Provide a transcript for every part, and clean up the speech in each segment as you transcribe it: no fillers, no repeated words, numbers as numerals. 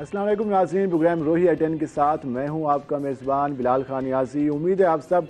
अस्सलाम वालेकुम नाज़रीन, प्रोग्राम रोही अटेन के साथ मैं हूं आपका मेज़बान बिलाल खान यासी। उम्मीद है आप सब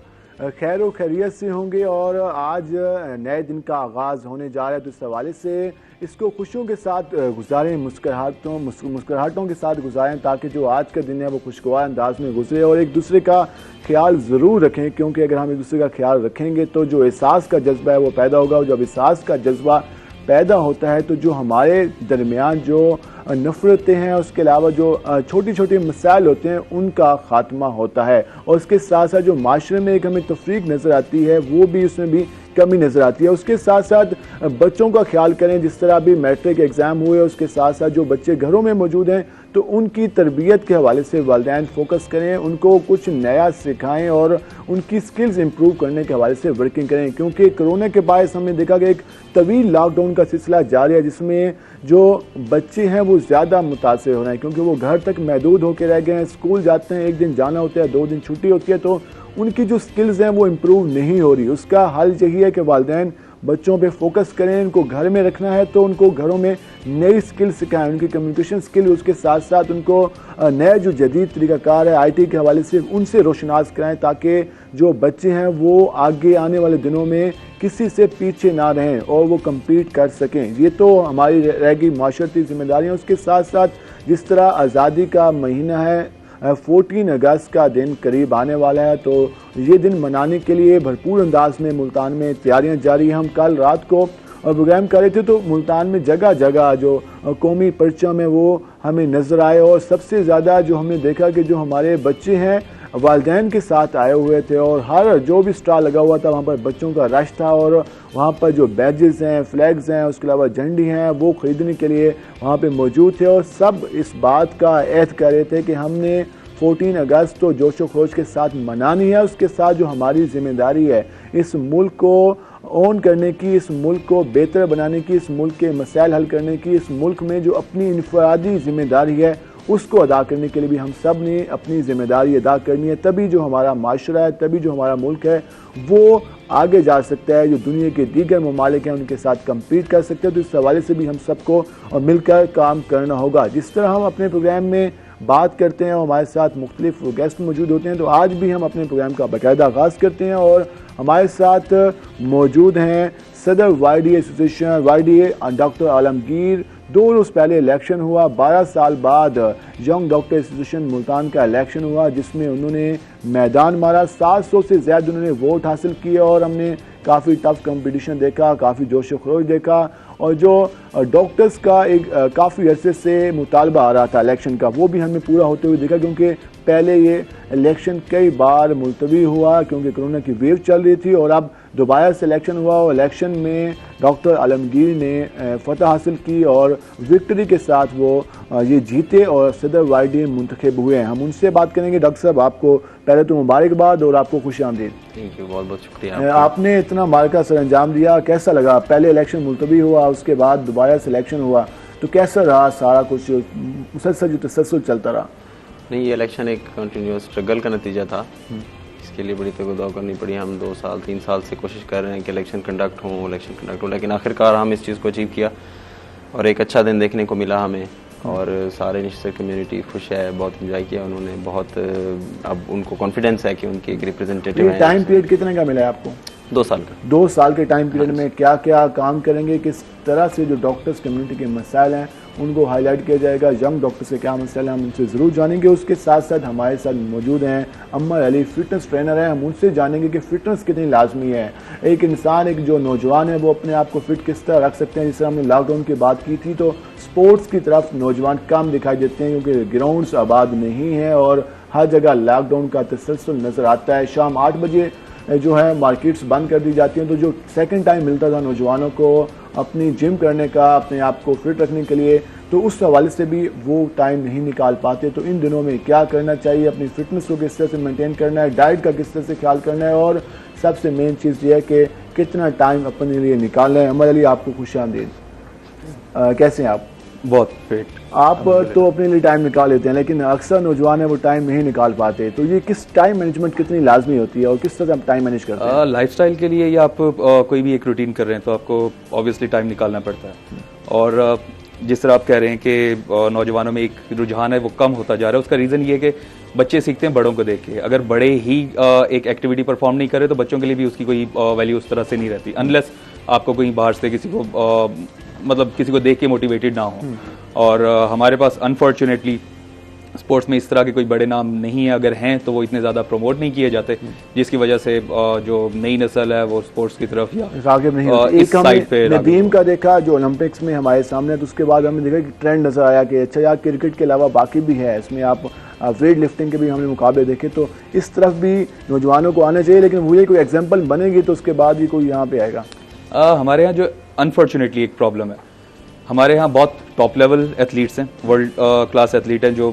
खैर व खैरियत से होंगे और आज नए दिन का आगाज़ होने जा रहा है, तो इस हवाले से इसको खुशियों के साथ गुजारें, मुस्कुराहटों के साथ गुजारें, ताकि जो आज का दिन है वो खुशगवार अंदाज में गुजरे और एक दूसरे का ख्याल ज़रूर रखें, क्योंकि अगर हम एक दूसरे का ख्याल रखेंगे तो जो एहसास का जज्बा है वो पैदा होगा। और जब एहसास का जज्बा पैदा होता है तो जो हमारे दरमियान जो नफ़रतें हैं, उसके अलावा जो छोटी छोटी मसाइल होते हैं, उनका खात्मा होता है। और उसके साथ साथ जो माशरे में एक हमें तफरीक नज़र आती है, वो भी उसमें भी कमी नज़र आती है। उसके साथ साथ बच्चों का ख्याल करें, जिस तरह अभी मैट्रिक एग्ज़ाम हुए, उसके साथ साथ जो बच्चे घरों में मौजूद हैं तो उनकी तरबियत के हवाले से वालिदैन फोकस करें, उनको कुछ नया सिखाएं और उनकी स्किल्स इंप्रूव करने के हवाले से वर्किंग करें। क्योंकि कोरोना के बाद हमने देखा कि एक तवील लॉकडाउन का सिलसिला जारी है, जिसमें जो बच्चे हैं वो ज़्यादा मुतासर हो रहे हैं, क्योंकि वो घर तक महदूद होकर रह गए हैं। स्कूल जाते हैं, एक दिन जाना होता है, 2 दिन छुट्टी होती है, तो उनकी जो स्किल्स हैं वो इम्प्रूव नहीं हो रही। उसका हल यही है कि वालिदैन बच्चों पे फोकस करें, उनको घर में रखना है तो उनको घरों में नई स्किल सिखाएं, उनकी कम्युनिकेशन स्किल, उसके साथ साथ उनको नए जो जदीद तरीक़ाकार है IT के हवाले से उनसे रोशनास कराएं, ताकि जो बच्चे हैं वो आगे आने वाले दिनों में किसी से पीछे ना रहें और वो कम्पीट कर सकें। ये तो हमारी रहेगी माशरती जिम्मेदारियाँ। उसके साथ साथ जिस तरह आज़ादी का महीना है, 14 अगस्त का दिन करीब आने वाला है, तो ये दिन मनाने के लिए भरपूर अंदाज में मुल्तान में तैयारियां जारी हैं। हम कल रात को प्रोग्राम कर रहे थे तो मुल्तान में जगह जगह जो कौमी परचम है वो हमें नज़र आए, और सबसे ज़्यादा जो हमने देखा कि जो हमारे बच्चे हैं वालिदैन के साथ आए हुए थे, और हर जो भी स्टॉल लगा हुआ था वहाँ पर बच्चों का रश था, और वहाँ पर जो बैजेस हैं, फ्लैग्स हैं, उसके अलावा झंडी हैं, वो ख़रीदने के लिए वहाँ पे मौजूद थे। और सब इस बात का एहद कर रहे थे कि हमने 14 अगस्त तो जोशो खरोश के साथ मनानी है। उसके साथ जो हमारी जिम्मेदारी है इस मुल्क को ओन करने की, इस मुल्क को बेहतर बनाने की, इस मुल्क के मसाइल हल करने की, इस मुल्क में जो अपनी इनफरादी जिम्मेदारी है उसको अदा करने के लिए भी हम सब ने अपनी जिम्मेदारी अदा करनी है। तभी जो हमारा माशरा है, तभी जो हमारा मुल्क है वो आगे जा सकता है, जो दुनिया के दीगर ममालिक हैं उनके साथ कम्पीट कर सकते हैं। तो इस हवाले से भी हम सबको मिलकर काम करना होगा। जिस तरह हम अपने प्रोग्राम में बात करते हैं और हमारे साथ मुख्तलिफ गेस्ट मौजूद होते हैं, तो आज भी हम अपने प्रोग्राम का बाकायदा आगाज़ करते हैं और हमारे साथ मौजूद हैं सदर YDA association YDA doctor Alamgir. 2 रोज़ पहले इलेक्शन हुआ, 12 साल बाद यंग डॉक्टर एसोसिएशन मुल्तान का इलेक्शन हुआ, जिसमें उन्होंने मैदान मारा। 700 से ज़्यादा उन्होंने वोट हासिल किए और हमने काफ़ी टफ कंपटीशन देखा, काफ़ी जोश खरोश देखा, और जो डॉक्टर्स का एक काफ़ी अरसे से मुतालबा आ रहा था इलेक्शन का, वो भी हमें पूरा होते हुए देखा। क्योंकि पहले ये इलेक्शन कई बार मुलतवी हुआ क्योंकि कोरोना की वेव चल रही थी, और अब दोबारा से इलेक्शन हुआ और इलेक्शन में डॉक्टर आलमगीर ने फतह हासिल की और विक्ट्री के साथ वो ये जीते और सदर YDA मुंतखब हुए हैं। हम उनसे बात करेंगे। डॉक्टर साहब, आपको पहले तो मुबारकबाद और आपको खुश आमदीद। थैंक यू, बहुत बहुत शुक्रिया। आपने इतना मार्का सर अंजाम दिया, कैसा लगा? पहले इलेक्शन मुलतवी हुआ, उसके बाद दोबारा से इलेक्शन हुआ, तो कैसा रहा सारा कुछ? मुसलसल जो तसलसल चलता रहा? नहीं, ये इलेक्शन एक कंटिन्यूस स्ट्रगल का नतीजा था। इसके लिए बड़ी तगदाव करनी पड़ी। हम 2 साल 3 साल से कोशिश कर रहे हैं कि इलेक्शन कंडक्ट हो, लेकिन आखिरकार हम इस चीज़ को अचीव किया और एक अच्छा दिन देखने को मिला हमें। और सारे निश्चित कम्युनिटी खुश है, बहुत इंजॉय किया उन्होंने, बहुत अब उनको कॉन्फिडेंस है कि उनके एक रिप्रेजेंटेटिव है। टाइम पीरियड कितने का मिला है आपको? 2 साल का। 2 साल के टाइम पीरियड में क्या क्या काम करेंगे? किस तरह से जो डॉक्टर्स कम्युनिटी के मसाइल हैं उनको हाईलाइट किया जाएगा? यंग डॉक्टर्स के क्या मसाइल हैं हम उनसे ज़रूर जानेंगे। उसके साथ साथ हमारे साथ मौजूद हैं अम्मर अली, फिटनेस ट्रेनर हैं। हम उनसे जानेंगे कि फ़िटनेस कितनी लाजमी है। एक इंसान, एक जो नौजवान है, वो अपने आप को फिट किस तरह रख सकते हैं। जिस तरह हमने लॉकडाउन की बात की थी, तो स्पोर्ट्स की तरफ नौजवान कम दिखाई देते हैं क्योंकि ग्राउंड्स आबाद नहीं हैं और हर जगह लॉकडाउन का तसलसल नज़र आता है। शाम 8 बजे जो है मार्केट्स बंद कर दी जाती हैं, तो जो सेकंड टाइम मिलता था नौजवानों को अपनी जिम करने का, अपने आप को फिट रखने के लिए, तो उस हवाले से भी वो टाइम नहीं निकाल पाते। तो इन दिनों में क्या करना चाहिए? अपनी फिटनेस को किस तरह से मेंटेन करना है, डाइट का किस तरह से ख्याल करना है, और सबसे मेन चीज़ ये है कि कितना टाइम अपने लिए निकालना है। अमर अली, आपको खुशामदीद। कैसे हैं आप? बहुत फिट। आप तो अपने लिए टाइम निकाल लेते हैं, लेकिन अक्सर नौजवान है वो टाइम नहीं निकाल पाते। तो ये किस टाइम मैनेजमेंट कितनी लाजमी होती है और किस तरह से आप टाइम मैनेज करते हैं? लाइफस्टाइल के लिए या आप कोई भी एक रूटीन कर रहे हैं तो आपको ऑब्वियसली टाइम निकालना पड़ता है। और जिस तरह आप कह रहे हैं कि नौजवानों में एक रुझान है वो कम होता जा रहा है, उसका रीज़न ये है कि बच्चे सीखते हैं बड़ों को देख के। अगर बड़े ही एक एक्टिविटी परफॉर्म नहीं करे तो बच्चों के लिए भी उसकी कोई वैल्यू उस तरह से नहीं रहती, अनलेस आपको कोई बाहर से किसी को मतलब किसी को देख के मोटिवेटेड ना हो। और हमारे पास अनफॉर्चुनेटली स्पोर्ट्स में इस तरह के कोई बड़े नाम नहीं है, अगर हैं तो वो इतने ज़्यादा प्रमोट नहीं किए जाते, जिसकी वजह से जो नई नस्ल है वो स्पोर्ट्स की तरफ या रागिब नहीं होती। इस साइड पे नदीम का देखा जो ओलंपिक्स में हमारे सामने, तो उसके बाद हमने देखा कि ट्रेंड नजर आया कि अच्छा यार क्रिकेट के अलावा बाकी भी है, इसमें आप वेट लिफ्टिंग के भी हमने मुकाबले देखे, तो इस तरफ भी नौजवानों को आना चाहिए। लेकिन मुझे कोई एग्जाम्पल बनेगी तो उसके बाद ही कोई यहाँ पे आएगा। हमारे यहाँ जो अनफॉर्चुनेटली एक प्रॉब्लम है, हमारे यहाँ बहुत टॉप लेवल एथलीट्स हैं, वर्ल्ड क्लास एथलीट हैं जो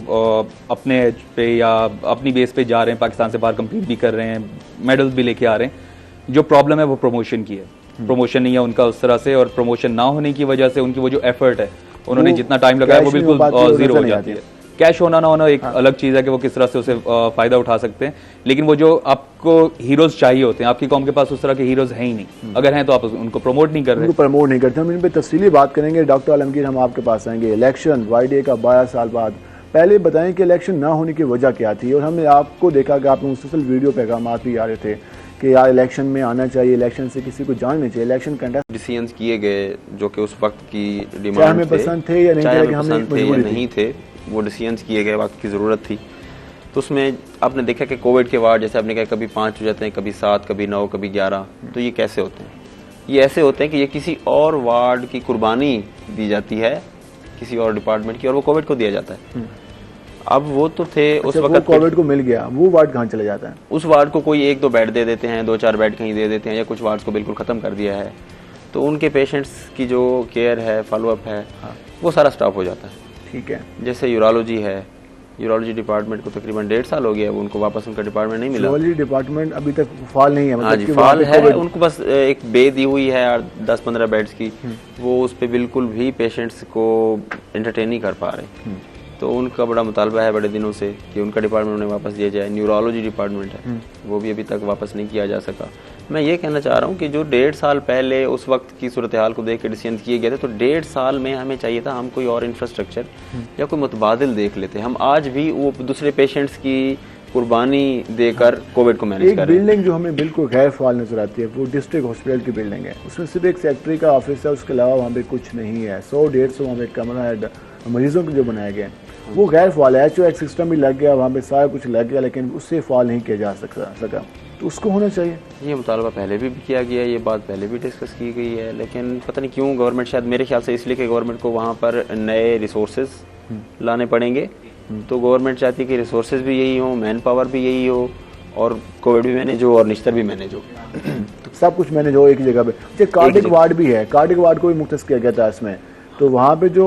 अपने एज पे या अपनी बेस पे जा रहे हैं, पाकिस्तान से बाहर कम्पीट भी कर रहे हैं, मेडल्स भी लेके आ रहे हैं। जो प्रॉब्लम है वो प्रमोशन की है, प्रमोशन नहीं है उनका उस तरह से, और प्रमोशन ना होने की वजह से उनकी वो जो एफर्ट है, उन्होंने जितना टाइम लगाया वो बिल्कुल जीरो हो जाती है। कैश होना ना होना एक अलग चीज़ है कि वो किस तरह से उसे फ़ायदा उठा सकते हैं, लेकिन वो जो आपको हीरोज़ चाहिए होते हैं, आपकी कौम के पास उस तरह के हीरोज़ हैं ही नहीं। अगर हैं तो आप उनको प्रमोट नहीं कर रहे, उनको प्रमोट नहीं करते। हम इन पर तफसीली बात करेंगे। डॉक्टर आलमगीर, हम आपके पास आएंगे। इलेक्शन YDA का 12 साल बाद, पहले बताएं कि इलेक्शन ना होने की वजह क्या थी। और हमने आपको देखा कि आपने मुसलसल वीडियो पैगाम भी आ रहे थे कि यार इलेक्शन में आना चाहिए, इलेक्शन से किसी को जान नहीं चाहिए, इलेक्शन कंडक्ट डिसीजंस किए गए जो कि उस वक्त की डिमांड चाहे हमें पसंद थे या नहीं थे, पसंद थे या नहीं थे, वो डिसीजंस किए गए, वक्त की ज़रूरत थी। तो उसमें आपने देखा कि कोविड के वार्ड, जैसे आपने कहा, कभी 5 हो जाते हैं, कभी 7, कभी 9, कभी 11। तो ये कैसे होते हैं? ये ऐसे होते हैं कि ये किसी और वार्ड की कुर्बानी दी जाती है, किसी और डिपार्टमेंट की, और वो कोविड को दिया जाता है। अब वो तो थे उस वक्त, कोविड को मिल गया, वो वार्ड कहाँ चले जाता है? उस वार्ड को कोई 1-2 बेड दे देते हैं, 2-4 बेड कहीं दे देते हैं, या कुछ वार्ड्स को बिल्कुल ख़त्म कर दिया है। तो उनके पेशेंट्स की जो केयर है, फॉलोअप है, वो सारा स्टॉप हो जाता है। ठीक है। जैसे यूरोलॉजी है, यूरोलॉजी डिपार्टमेंट को तकरीबन 1.5 साल हो गया है, उनको वापस उनका डिपार्टमेंट नहीं मिला। यूरोलॉजी डिपार्टमेंट अभी तक फाल नहीं है, हाँ जी, फाल है, उनको बस एक बे दी हुई है 10-15 बेड्स की, वो उस पर बिल्कुल भी पेशेंट्स को एंटरटेन नहीं कर पा रहे। तो उनका बड़ा मुतालबा है बड़े दिनों से कि उनका डिपार्टमेंट उन्हें वापस दिया जाए। न्यूरोलॉजी डिपार्टमेंट है, वो भी अभी तक वापस नहीं किया जा सका। मैं ये कहना चाह रहा हूँ कि जो 1.5 साल पहले उस वक्त की सूरत हाल को देख के डिसीजन किए गए थे, तो 1.5 साल में हमें चाहिए था हम कोई और इंफ्रास्ट्रक्चर या कोई मुतबादिल देख लेते। हम आज भी वो दूसरे पेशेंट्स की कुर्बानी देकर कोविड को मैनेज कर रहे हैं। बिल्डिंग जो हमें बिल्कुल गैर फाल नजर आती है वो डिस्ट्रिक्ट हॉस्पिटल की बिल्डिंग है, उसमें सिर्फ एक सेक्रेटरी का ऑफिस है, उसके अलावा वहाँ पे कुछ नहीं है। 100-150 वहाँ पे कमरा है मरीजों के जो बनाए गए, वो गैर फाल है। HOH सिस्टम भी लग गया, वहाँ पे सारा कुछ लग गया, लेकिन उससे फाल नहीं किया जा सका। तो उसको होना चाहिए। ये मुतालबा पहले भी किया गया है, ये बात पहले भी डिस्कस की गई है, लेकिन पता नहीं क्यों गवर्नमेंट, शायद मेरे ख्याल से इसलिए कि गवर्नमेंट को वहाँ पर नए रिसोर्सेज लाने पड़ेंगे। तो गवर्नमेंट चाहती है कि रिसोर्सेज भी यही हो, मैन पावर भी यही हो, और कोविड भी मैनेज हो और निश्तर भी मैनेज हो। तो सब कुछ मैनेज हो एक ही जगह पे। कार्डिक वार्ड भी है, कार्डिक वार्ड को भी मुख्तस किया गया था इसमें। तो वहाँ पे जो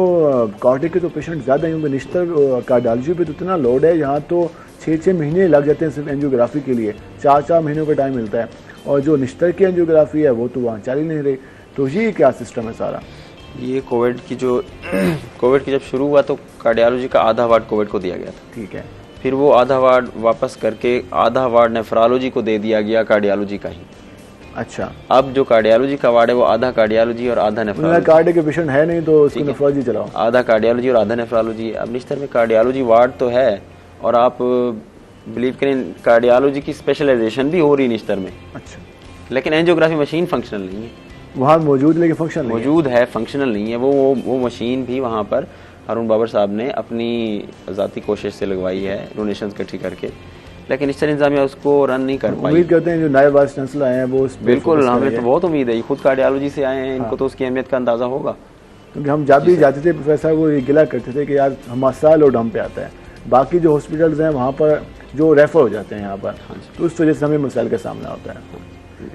कार्डिक के तो पेशेंट ज़्यादा हैं, क्योंकि निश्तर कार्डियोलॉजी पे तो इतना लोड है, यहाँ तो 6-6 महीने लग जाते हैं सिर्फ एंजियोग्राफी के लिए, 4-4 महीनों का टाइम मिलता है। और जो निश्तर की एंजियोग्राफी है वो तो वहाँ चल ही नहीं रही। तो ये क्या सिस्टम है सारा? ये कोविड की जब शुरू हुआ तो कार्डियोलॉजी का आधा वार्ड कोविड को दिया गया था। ठीक है। फिर वो आधा वार्ड वापस करके आधा वार्ड नेफ्रोलॉजी को दे दिया गया, कार्डियोलॉजी का ही। अच्छा, अब जो कार्डियोलॉजी का वार्ड है वो आधा कार्डियोलॉजी और आधा नेफ्रोलॉजी। कार्डिक के पेशेंट है नहीं तो उसको नेफ्रोलॉजी चलाओ। आधा कार्डियोलॉजी और आधा नेफ्रोलॉजी। अब निश्तर में कार्डियोलॉजी वार्ड तो है, और आप बिलीव करें कार्डियोलॉजी की स्पेशलाइजेशन भी हो रही निश्तर में। अच्छा, लेकिन एंजियोग्राफी मशीन फंक्शनल नहीं है। वहाँ मौजूद, लेकिन फंक्शनल मौजूद है, फंक्शनल नहीं है। वो मशीन भी वहाँ पर हारून बाबर साहब ने अपनी ज़ाती कोशिश से लगवाई है, डोनेशंस इकट्ठी करके, लेकिन इस तरह इंतजामिया उसको रन नहीं कर पाई। उम्मीद करते हैं जो नए वाइस चांसलर आए हैं वो बिल्कुल, हमें तो बहुत उम्मीद है, खुद कार्डियोलॉजी से आए हैं, इनको तो उसकी अहमियत का अंदाज़ा होगा। क्योंकि हम जब भी जाते थे प्रोफेसर वो ये गिला करते थे कि यार हमारा सारा लोड हम पे आता है, बाकी जो हॉस्पिटल्स हैं वहाँ पर जो रेफर हो जाते हैं यहाँ पर, तो उस वजह से हमें मसाइल का सामना होता है।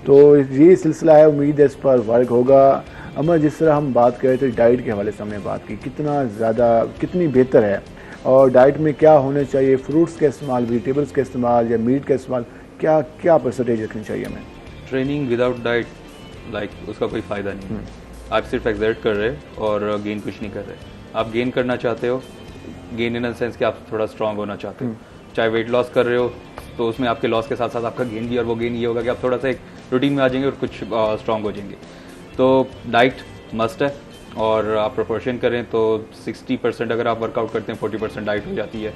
तो ये सिलसिला है, उम्मीद है इस पर वर्क होगा। अमर, जिस तरह हम बात कर रहे थे डाइट के हवाले से हमने बात की, कितनी बेहतर है, और डाइट में क्या होना चाहिए, फ्रूट्स का इस्तेमाल, वेजिटेबल्स का इस्तेमाल या मीट का इस्तेमाल, क्या परसेंटेज रखनी चाहिए हमें? ट्रेनिंग विदाउट डाइट उसका कोई फ़ायदा नहीं है। आप सिर्फ एक्सर्ट कर रहे और गेन कुछ नहीं कर रहे। आप गेन करना चाहते हो, गेन इन द सेंस कि आप थोड़ा स्ट्रांग होना चाहते हो, चाहे वेट लॉस कर रहे हो तो उसमें आपके लॉस के साथ साथ आपका गेन भी, और वो गेन ये होगा कि आप थोड़ा सा एक रूटीन में आ जाएंगे और कुछ स्ट्रांग हो जाएंगे। तो डाइट मस्ट है, और आप प्रोपोर्शन करें तो 60% अगर आप वर्कआउट करते हैं 40% डाइट हो जाती है,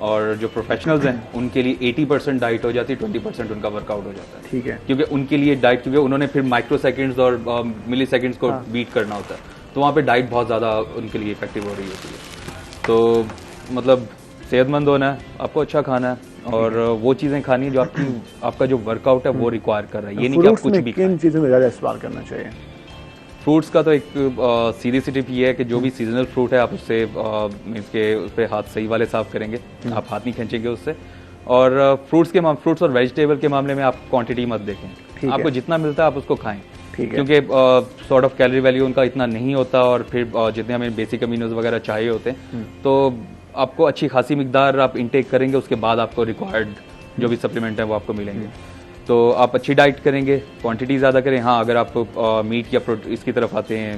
और जो प्रोफेशनल्स हैं उनके लिए 80% डाइट हो जाती है, 20% उनका वर्कआउट हो जाता है। ठीक है, क्योंकि उनके लिए डाइट, क्योंकि उन्होंने फिर माइक्रो सेकेंड्स और मिली सेकेंड्स को बीट करना होता है, तो वहाँ पे डाइट बहुत ज़्यादा उनके लिए इफेक्टिव हो रही होती है। तो मतलब सेहतमंद होना है, आपको अच्छा खाना है और वो चीज़ें खानी है जो आपका जो वर्कआउट है वो रिक्वायर कर रहा है। ये नहीं कि आप कुछ भी किन चीज़ों में ज़्यादा इस्तेमाल करना चाहिए? फ्रूट्स का तो एक सीधी सी टिप ये है कि जो भी सीजनल फ्रूट है आप उससे मीन्स के उस पर हाथ सही वाले साफ करेंगे, आप हाथ नहीं खींचेंगे उससे। और फ्रूट्स और वेजिटेबल के मामले में आप क्वांटिटी मत देखें, आपको जितना मिलता है आप उसको खाएं, क्योंकि सॉर्ट ऑफ कैलोरी वैल्यू उनका इतना नहीं होता, और फिर जितने हमें बेसिक अमीनोज वगैरह चाहिए होते हैं तो आपको अच्छी खासी मिकदार आप इंटेक करेंगे, उसके बाद आपको रिक्वायर्ड जो भी सप्लीमेंट है वो आपको मिलेंगे। तो आप अच्छी डाइट करेंगे, क्वांटिटी ज़्यादा करें। हाँ, अगर आप मीट या इसकी तरफ आते हैं,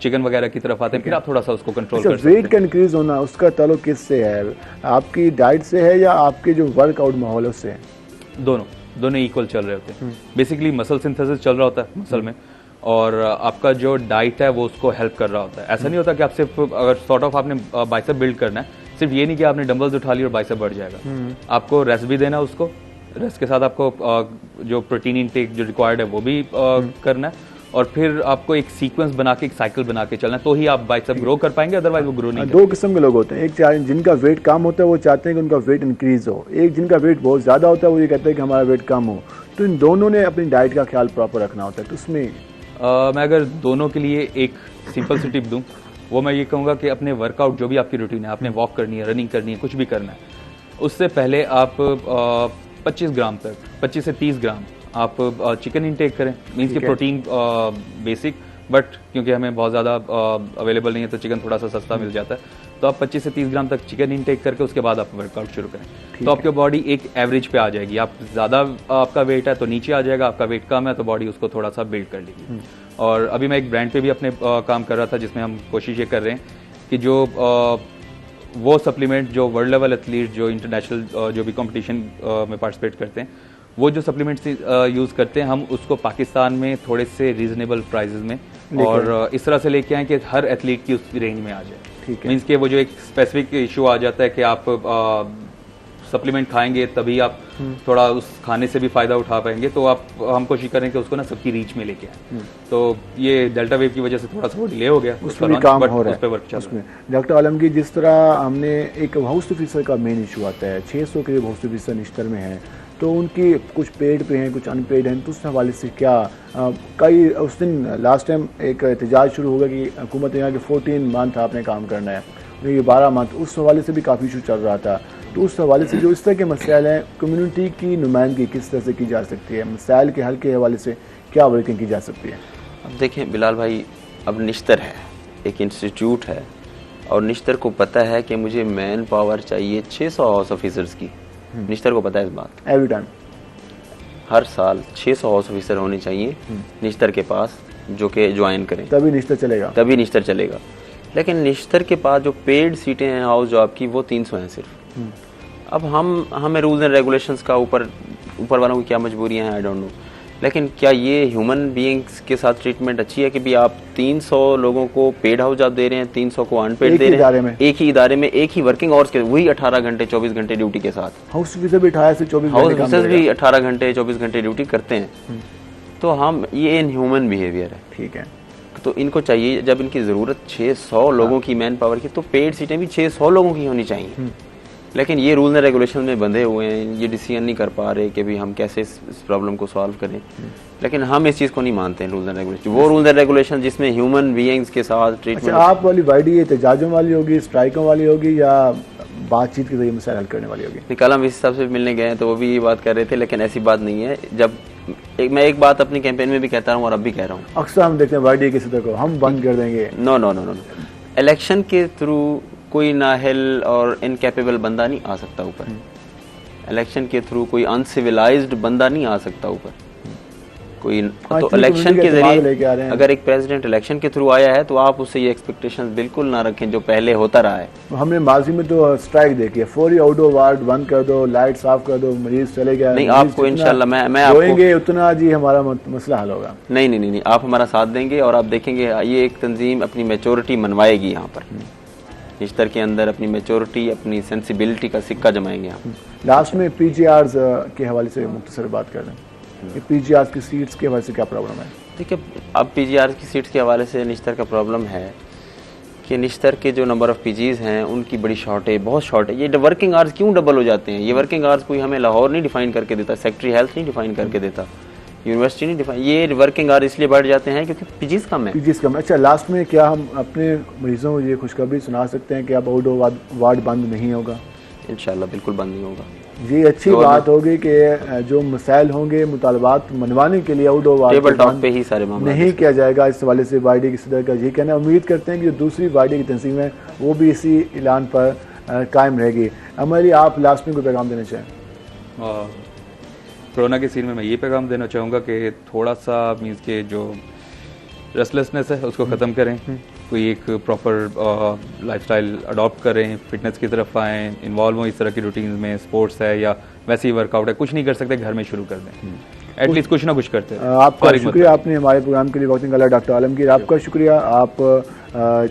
चिकन वगैरह की तरफ आते हैं, फिर आप थोड़ा सा उसको कंट्रोल कर सकते हैं। वेट का इंक्रीज होना उसका ताल्लुक किससे है? आपकी डाइट से है या आपके जो वर्कआउट माहौल उससे है? दोनों इक्वल चल रहे होते हैं। बेसिकली मसल सिंथेसिस चल रहा होता है मसल में, और आपका जो डाइट है वो उसको हेल्प कर रहा होता है। ऐसा नहीं होता कि आप सिर्फ अगर सॉर्ट ऑफ आपने बाइसेप बिल्ड करना है, सिर्फ ये नहीं कि आपने डंबल्स उठा ली और बाइसेप बढ़ जाएगा। आपको रेस्ट भी देना है, उसको रेस्ट के साथ आपको जो प्रोटीन इनटेक जो रिक्वायर्ड है वो भी करना है, और फिर आपको एक सीक्वेंस बना के, एक साइकिल बना के चलना है, तो ही आप बाइसेप ग्रो कर पाएंगे, अदरवाइज वो ग्रो नहीं। दो किस्म के लोग होते हैं, एक जिनका वेट कम होता है वो चाहते हैं कि उनका वेट इंक्रीज हो, एक जिनका वेट बहुत ज़्यादा होता है वो ये कहते हैं कि हमारा वेट कम हो। तो इन दोनों ने अपनी डाइट का ख्याल प्रॉपर रखना होता है। तो उसमें मैं अगर दोनों के लिए एक सिंपल सी टिप दूं, वो मैं ये कहूँगा कि अपने वर्कआउट जो भी आपकी रूटीन है, आपने वॉक करनी है, रनिंग करनी है, कुछ भी करना है, उससे पहले आप 25 ग्राम तक, 25 से 30 ग्राम आप चिकन इनटेक करें। मीन्स की प्रोटीन बेसिक, बट क्योंकि हमें बहुत ज़्यादा अवेलेबल नहीं है तो चिकन थोड़ा सा सस्ता मिल जाता है, तो आप 25 से 30 ग्राम तक चिकन इनटेक करके उसके बाद आप वर्कआउट शुरू करें, तो आपकी बॉडी एक एवरेज पे आ जाएगी। आप ज़्यादा आपका वेट है तो नीचे आ जाएगा, आपका वेट कम है तो बॉडी उसको थोड़ा सा बिल्ड कर लेगी। और अभी मैं एक ब्रांड पे भी अपने काम कर रहा था, जिसमें हम कोशिश ये कर रहे हैं कि जो वो सप्लीमेंट जो वर्ल्ड लेवल एथलीट जो इंटरनेशनल जो भी कंपटीशन में पार्टिसिपेट करते हैं, वो जो सप्लीमेंट्स यूज़ करते हैं, हम उसको पाकिस्तान में थोड़े से रीजनेबल प्राइजेस में और इस तरह से लेके आए कि हर एथलीट की उस रेंज में आ जाए। ठीक है, मीन्स के वो जो एक स्पेसिफिक इशू आ जाता है कि आप सप्लीमेंट खाएंगे तभी आप थोड़ा उस खाने से भी फायदा उठा पाएंगे, तो आप हम कोशिश करें कि उसको ना सबकी रीच में लेके आए। तो ये डेल्टा वेव की वजह से थोड़ा सा वो डिले हो गया, उस पर काम हो रहा है। वर्क चल रहा है। डॉक्टर आलमगीर, जिस तरह हमने एक हाउस ऑफिसर का मेन इशू आता है, 600 के हाउस ऑफिसर निश्तर में है, तो उनकी कुछ पेड पे हैं, कुछ अनपेड हैं, तो उस हवाले से क्या कई उस दिन लास्ट टाइम एक एहतजाज शुरू होगा कि हुकूमत यहाँ के 14 मंथ आपने काम करना है, ये 12 मंथ, उस हवाले से भी काफ़ी इशू चल रहा था। तो उस हवाले से जो इस तरह के मसाइल हैं, कम्युनिटी की नुमाइंदगी किस तरह से की जा सकती है, मसाइल के हल के हवाले से क्या वर्किंग की जा सकती है? अब देखें बिलाल भाई, अब निश्तर है, एक इंस्टीट्यूट है, और निश्तर को पता है कि मुझे मैन पावर चाहिए 600 हाउस ऑफिसर्स की। निश्तर को पता है इस बात। एवरी टाइम हर साल 600 हाउस ऑफिसर होने चाहिए निश्तर के पास, जो कि ज्वाइन करें, तभी निश्तर चलेगा, तभी निश्तर चलेगा। लेकिन निश्तर के पास जो पेड सीटें हैं हाउस जॉब की, वो 300 हैं सिर्फ। अब हमें रूल्स एंड रेगुलेशंस का ऊपर वालों की क्या मजबूरियां हैं, आई डोंट नो। लेकिन क्या ये ह्यूमन बीइंग्स के साथ ट्रीटमेंट अच्छी है कि भी आप 300 लोगों को पेड हाउस जॉब दे रहे हैं, 300 को अनपेड दे रहे हैं, एक ही इदारे में, एक ही वर्किंग आवर्स के, वही 18 घंटे 24 घंटे ड्यूटी के साथ। हाउस ऑफिसर भी 18 से 24 हाउस ऑफिसर भी 18 घंटे 24 घंटे ड्यूटी करते हैं। तो हम ये इनह्यूमन बिहेवियर है। ठीक है, तो इनको चाहिए, जब इनकी ज़रूरत 600 लोगों की मैन पावर की, तो पेड सीटें भी 600 लोगों की होनी चाहिए। लेकिन ये रूल एंड रेगुलेशन में बंधे हुए हैं, ये डिसीजन नहीं कर पा रहे कि भी हम कैसे इस प्रॉब्लम को सॉल्व करें। लेकिन हम इस चीज़ को नहीं मानते हैं, रूल्स एंड रेगुलेशन, वो रूल्स एंड रेगुलेशन जिसमें ह्यूमन बीइंग्स के साथ ट्रीटमेंट। अच्छा, आप वाली वाइडी एहतजाजों वाली होगी, स्ट्राइकों वाली होगी, या बातचीत के जरिए मसाइल हल करने वाली होगी? कल हम इस हिसाब से मिलने गए हैं तो वो भी ये बात कर रहे थे, लेकिन ऐसी बात नहीं है। जब मैं एक बात अपनी कैंपेन में भी कहता हूँ और अब भी कह रहा हूँ, अक्सर हम देखते हैं वाइडी किसी तरह को हम बंद कर देंगे। No no no no, election के थ्रू कोई नाहिल और इनकैपेबल बंदा नहीं आ सकता ऊपर। इलेक्शन के थ्रू कोई अनसिविलाइज्ड बंदा नहीं आ सकता ऊपर। कोई हाँ, तो इतनी इलेक्शन community के का इस्तेमाल लेके आ रहे जरिए हैं। अगर एक प्रेसिडेंट इलेक्शन के थ्रू आया है तो आप उससे ये एक्सपेक्टेशंस बिल्कुल ना रखें जो पहले होता रहा है। हमने माजी में तो स्ट्राइक देखी है, फौरी आउटडोर वार्ड बंद कर दो, लाइट साफ कर दो, मरीज चले गए। नहीं, मरीज आपको जितना इंशाल्लाह मैं आपको रोएंगे उतना जी हमारा मसला हल होगा। नहीं, आप हमारा साथ देंगे और आप देखेंगे ये एक तंजीम अपनी मैच्योरिटी मनवाएगी यहाँ पर, निश्तर के अंदर अपनी मैच्योरिटी, अपनी सेंसिबिलिटी का सिक्का जमाएंगे यहाँ। लास्ट में पीजीआर के हवाले से मुख्तसर बात कर दें, पीजीआर की सीट्स के हवाले से क्या प्रॉब्लम है? देखिए, अब पीजीआर की सीट्स के हवाले से निश्तर का प्रॉब्लम है कि निश्तर के जो नंबर ऑफ पीजीज हैं उनकी बड़ी शॉर्टेज, बहुत शॉर्ट है। ये वर्किंग आवर्स क्यों डबल हो जाते हैं? ये वर्किंग आवर्स कोई हमें लाहौर नहीं डिफाइन करके देता, सेक्रेटरी हेल्थ नहीं डिफाइन करके देता, यूनिवर्सिटी नहीं डिफाइन। ये वर्किंग आवर इसलिए बढ़ जाते हैं क्योंकि पीजीज कम है। पीजीज कम। अच्छा, लास्ट में क्या हम अपने मरीजों को ये खुशखबरी सुना सकते हैं कि अब आउटडोर वार्ड बंद नहीं होगा? इंशाल्लाह बिल्कुल बंद नहीं होगा। ये अच्छी बात होगी कि जो मसाइल होंगे मुतालबात मनवाने के लिए आउटडोर वार्ड टेबल टॉप पे ही सारे मामले नहीं किया जाएगा। इस हवाले से वाईडी की सदर का ये कहना है। उम्मीद करते हैं कि जो दूसरी वाईडी की तंजीम है वो भी इसी ऐलान पर कायम रहेगी। अमरी, आप लास्ट में कोई पैगाम देना चाहें? कोरोना के सीन में मैं ये पैगाम देना चाहूँगा कि थोड़ा सा मीन्स के जो रेस्टलेसनेस है उसको ख़त्म करें, कोई एक प्रॉपर लाइफस्टाइल अडॉप्ट करें, फिटनेस की तरफ आएँ, इन्वॉल्व हों इस तरह की रूटीन में, स्पोर्ट्स है या वैसे ही वर्कआउट है, कुछ नहीं कर सकते घर में शुरू कर दें, एटलीस्ट कुछ ना कुछ करते हैं। आपका शुक्रिया, आपने हमारे प्रोग्राम के लिए वक्त निकाला। डॉक्टर आलमगीर, आपका शुक्रिया, आप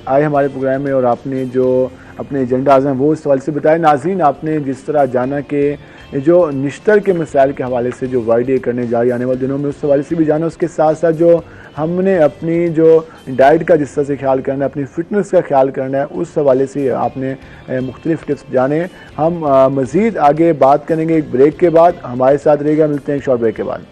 आए हमारे प्रोग्राम में और आपने जो अपने एजेंडाज हैं वो इस सवाल से बताए। नाज़रीन, आपने जिस तरह जाना कि जो निश्तर के मसाइल के हवाले से जो वाईडी करने जा रही आने वाले दिनों में, उस हवाले से भी जाना, उसके साथ साथ जो हमने अपनी जो डाइट का जिस तरह से ख्याल करना है, अपनी फिटनेस का ख्याल करना है, उस हवाले से आपने मुख्तलिफ टिप्स जाने। हम मज़ीद आगे बात करेंगे एक ब्रेक के बाद। हमारे साथ रहेगा, मिलते हैं एक शॉर्ट ब्रेक के बाद।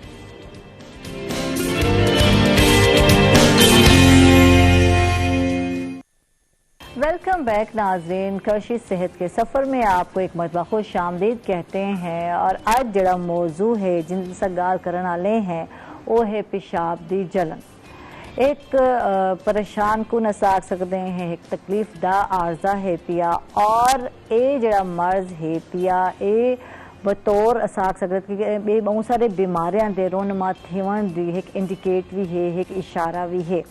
वेलकम बैक नाज़रीन, कशी सेहत के सफ़र में आपको एक मरतबा खुश आमदीद कहते हैं। और आज जड़ा मौजू है जिन सा गाल करने वाले हैं वो है पेशाब दी जलन। एक परेशान को नसाक सकते हैं, एक तकलीफ दा आर्जा है पिया, और ये जड़ा मर्ज है पिया ए बतौर असाक सकते कि बहुत सारे बीमारियां दे रोनमा थीवन दी एक इंडिकेट भी है, एक इशारा भी है।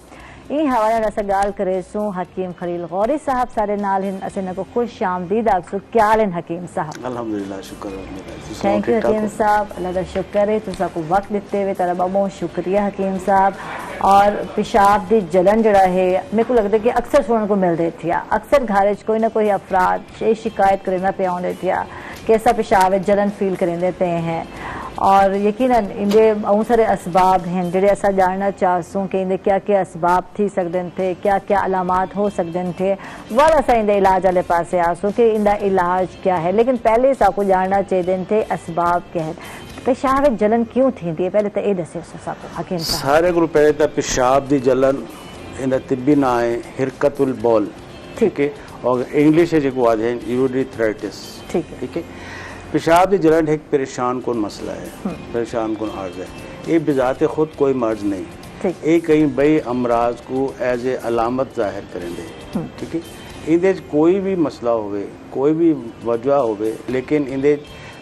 इन हवाले अस गाल करे सू हकीम खलील गौरी साहब सारे नाल हिन असे न को खुश आमदीद आप सु क्या लेन हकीम साहब? अल्हम्दुलिल्लाह, शुक्र थैंक यू हकीम साहब, अल्लाह का शुक्र है तुसा को वक्त देते हुए तेरा बहुत शुक्रिया हकीम साहब। और पेशाब दी जलन जड़ा है मेरे को लगता है कि अक्सर सुनने को मिल रही थी, अक्सर घर च कोई ना कोई अफराद ये शिकायत करना पे आने थी कैसा पेशाब है, जलन फील करें देते हैं। और यकीनन इंदे बहुत सारे असबाब हैं जेडे असा जानना चाहसूँ कि इंदे क्या क्या असबाब थी सकते थे, क्या क्या अलामात हो सकते थे, वह असा इंदे इलाज वाले पास आसूँ कि इंदा इलाज क्या है। लेकिन पहले साकू जानना चाहिए थे असबाब क्या है, पेशाब जलन क्यों थी, पहले तो ये दसे साकू हकीम साहब। सारे को पहले तो पेशाब दी जलन इन तिब्बी ना है हिरकतुल बॉल, ठीक है, और इंग्लिश है जो आज है यूरिथ्राइटिस, ठीक है। पेशाब की जलन एक परेशान कौन मसला है, परेशान कौन अर्ज है, ये बिजाते खुद कोई मर्ज नहीं, ये कहीं बई अमराज को एज ए अलामत जाहिर करेंगे, ठीक है। इंदे कोई भी मसला होवे, कोई भी वजह होवे, लेकिन इंदे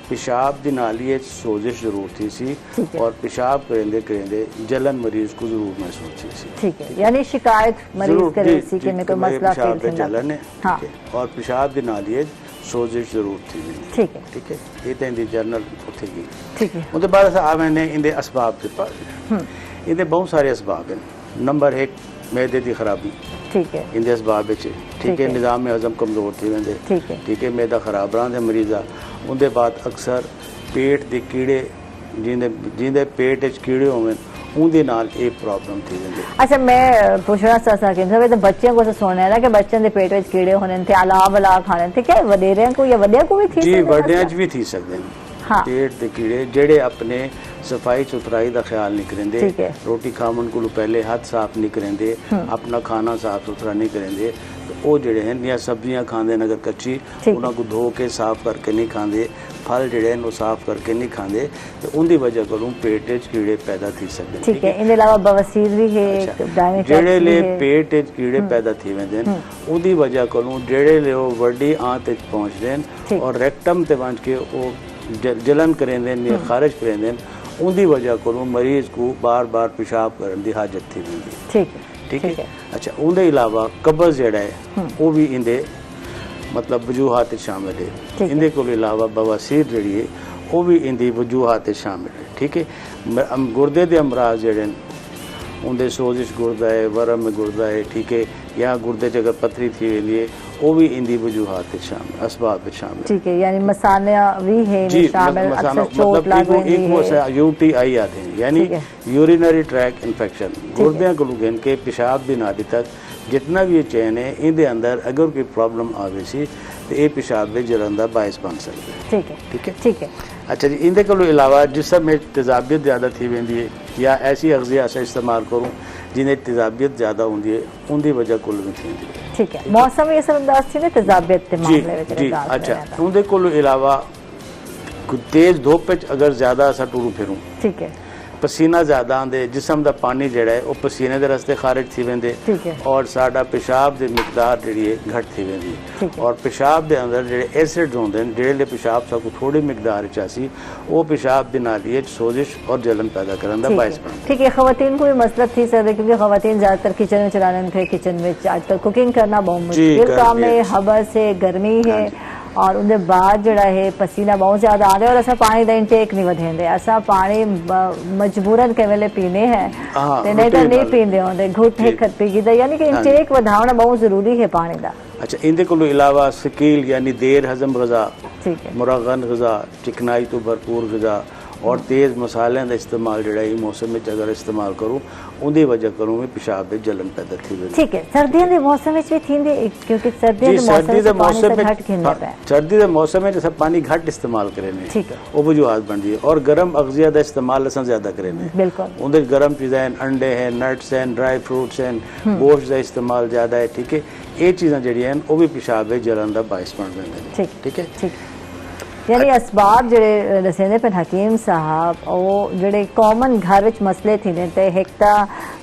पेशाब की नाली सोजिश जरूर थी सी और पेशाब करेंदे करेंदे जलन मरीज को जरूर महसूस थी सी, ठीक है। यानी शिकायत मरीज करे सी कि मेरे को मसला पेशाब पे जलन है, ठीक है, और पेशाब की नाली सोजिश जरूर थी, ठीक है, ठीक है। ये तो इंदी जर्नल उठी गई, ठीक है। उसके बाद आ मैंने इंदे असबाब के पास, इंदे बहुत सारे असबाब हैं। नंबर एक मैदे की खराबी, ठीक है, इंदे असबाब ठीक है, निज़ाम हज़म कमजोर थी वेंदे, ठीक है, मैदा खराब रहा मरीजा। उनके बाद अक्सर पेट के कीड़े जिंदे पेट कीड़े होवे उनके नाल एक प्रॉब्लम थी वेंदी। अच्छा, मैं पूछना चाहता कि तो बच्चों को सुनना है ना कि बच्चों के पेट में कीड़े होने थे, अलाव खाने थे, क्या वडेरियां को या वड्डियां को भी थी? जी, वड्डियां भी थी सकते हैं। हाँ। पेट के कीड़े जेड़े अपने सफाई सुथराई का ख्याल नहीं करेंगे, रोटी खावन को पहले हाथ साफ नहीं करेंगे, अपना खाना साफ सुथरा नहीं करेंगे, तो वो जेड़े हैं या सब्जियां खाते अगर कच्ची उनको धो के साफ करके नहीं खाते, फल जेड़े हैं साफ करके नहीं खाते, तो उनकी वजह को पेट कीड़े पैदा थी सकते, ठीक है। इनके अलावा बवासीर भी है, जेड़े ले पेट कीड़े पैदा थी वेंदे उनकी वजह को जेड़े ले वो वड्डी आंत पहुंचते हैं और रेक्टम ते पहुंच के वो जलन करेंदे या खारिज करेंदे, उनकी वजह को मरीज को बार बार पेशाब करने की हाजत थी वेंदी। ठीक है। अच्छा उनके अलावा कब्ज़ जिहड़ा है वो भी इंदे मतलब वजूहात शामिल है। इंदे को अलावा बवासीर जिहड़ी है वो भी इंदी वजूहात शामिल है। ठीक है। गुर्दे के अमराज जिहड़े उनके सोजिश गुर्दा है, वरम गुर्दा है, ठीक है, या गुर्दे अगर पथरी थी वेंदी है वो भी इंदी वजूहात शामिल असबाब शामिल। ठीक है, यानी मसाना भी है जी, शामिल, अक्सर चोट मतलब लग है, यूटीआई आते हैं यानी यूरिनरी ट्रैक इन्फेक्शन, गुर्दे को लुगन के पेशाब की नाली तक जितना भी ये चैन है इनके अंदर अगर कोई प्रॉब्लम आवे सी तो ये पेशाब में जलन का बायस बन सकता है। ठीक है, ठीक है, ठीक है। अच्छा जी, इनके को अलावा जिसम में तेजाबियत ज़्यादा थी वेंदी है या ऐसी अगजिया से इस्तेमाल करूँ जिन्हें तेजाबियत ज़्यादा होंगी है उनकी वजह कुल भी थी। ठीक है, मौसम ये सब अंदाज थी ना तेजाबियत के मामले में जी। अच्छा उनके को अलावा तेज धुप अगर ज़्यादा असा टुरू फिरूँ, ठीक है, पसीना ज़्यादा आंदे, जिसम का पानी जड़ा है वो पसीने के रस्ते खारिज थी वेंदे और साडा पेशाब की मिकदार जी घट थी वेंदी और पेशाब के अंदर जो एसिड्स होंगे जो पेशाब सबको थोड़ी मिकदार चासी वो पेशाब की नाली सोजिश और जलन पैदा करने का बायस बनता। ठीक है, खवातीन को भी मसला थी सकता क्योंकि खवातीन ज्यादातर किचन में चलाने थे, किचन में आजकल कुकिंग करना बहुत मुश्किल काम है, हबस है, गर्मी है और उनके बाद जड़ा है पसीना बहुत ज्यादा आ रहा है और असा पानी का इंटेक नहीं वधेंदे, असा पानी मजबूरन के वेले पीने हैं ते नहीं तो नहीं पींदे होंदे, घुट है खत पी गई, यानी कि इंटेक वधावना बहुत जरूरी है पानी का। अच्छा इनके को अलावा शकील यानी देर हजम गजा, ठीक है, मुरगन गजा, चिकनाई तो भरपूर गजा और तेज मसाले का इस्तेमाल जड़ा है मौसम में अगर इस्तेमाल करूँ उनकी वजह करूँ मैं पेशाब में जलन पैदा थी। ठीक है, सर्दियों के मौसम में भी थींदे क्योंकि सर्दी के मौसम में घट खिंदा है, सर्दी के मौसम में जैसे पानी घट इस्तेमाल करें, ठीक है, वो वजूहात बनती है और गर्म अगजिया का इस्तेमाल असा ज्यादा करें, बिल्कुल उनके गर्म चीज़ें हैं, अंडे हैं, नट्स हैं, ड्राई फ्रूट्स हैं, गोश्त का इस्तेमाल ज्यादा है। ठीक है, ये चीज़ें जड़ियाँ वो भी पेशाब में जलन का बायस बन देंगे। ठीक है, यानी असबाब जड़े दसेंदे पे हकीम साहब वो जड़े कॉमन घर विच मसले थींदे ते एक ता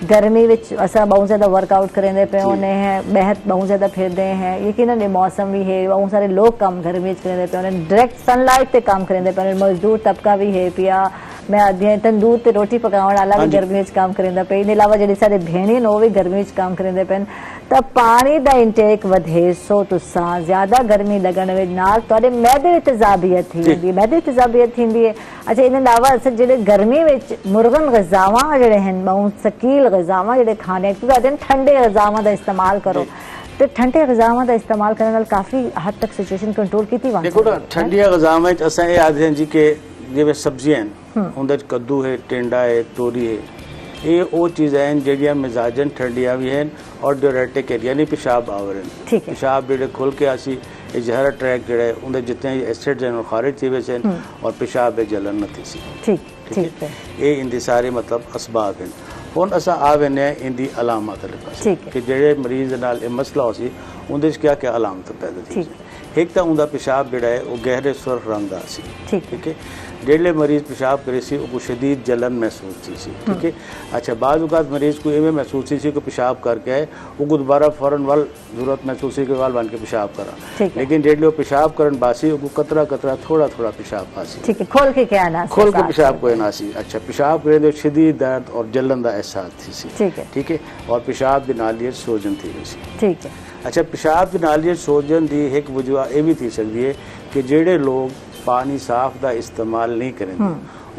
गर्मी विच असा बहुत ज्यादा वर्कआउट करेंदे पे होने हैं, बेहद बहुत ज्यादा फिरदे हैं, यकीनन ये मौसम भी है, बहुत सारे लोग काम गर्मी विच करेंदे पे उन्हें डायरेक्ट सनलाइट ते काम करेंदे पे, मजदूर तबका भी है पिया मैं आदि तंदूर ते रोटी पकाने वाला भी गर्मी विच काम करेंदा पे, इन अलावा जड़ी सारे भेणी न वो भी गर्मी विच काम करेंदे पे, तब पानी दा इंटेक वधे सो तुसा ज्यादा गर्मी लगन वे नाल तोड़े मैदे तेजाबियत थी, मैदे तेजाबियत थींदी है। अच्छा इन अलावा असल जड़े गर्मी विच मुर्गन गजावा जड़े हैं बहुत सकील गजावा जड़े खाने क्योंकि आदि ठंडे गजावा दा इस्तेमाल करो तो ठंडे गजावा दा इस्तेमाल करने नाल काफी हद तक सिचुएशन कंट्रोल की थी। देखो ना ठंडिया गजावा विच असा ये आखदे हैं जी के जिवें सब्जियां हैं उनदे कद्दू है, टेंडा है, तोरी है, ये वो चीज़ें हैं जड़ियाँ मिजाजन ठंडिया भी हैं और डायरेटिक है यानी पेशाब आवरण, पेशाब जो खुल के आसी जहरा ट्रैक जड़े उनके जितने एसिड हैं खारिज थी वैसे और पेशाब में जलन न थी सी। ठीक है, ये इनके सारे मतलब असबाब हैं। हुण असा आ वेने इनकी अलामत कि जेड़े मरीज नाल मसला हो सी उनदे क्या क्या अलामत पैदा थी। एक तो उनका पेशाब जड़ा है वो गहरे सुर्ख रंग का सी, ठीक है, जेडे मरीज पेशाब करे सी वो शदीद जलन महसूस थी सी। ठीक है, अच्छा बाद औकात मरीज को इवें महसूस थी कि पेशाब करके आए वो दोबारा फौरन वाल जरूरत महसूस कि वाल बन के पेशाब करा, लेकिन जेडे पेशाब करन बासी वो कतरा कतरा थोड़ा थोड़ा पेशाब आसी, ठीक है, खोल के क्या ना खोल के पेशाब कोई ना सी। अच्छा पेशाब करे तो शदीद दर्द और जलन का एहसास थी सी। ठीक है, और पेशाब की नालियत सोजन थी वैसी। ठीक है, अच्छा पेशाब की नालियत सोजन की एक वजह यह भी थी सकती है कि जेडे लोग पानी साफ का इस्तेमाल नहीं करेंगे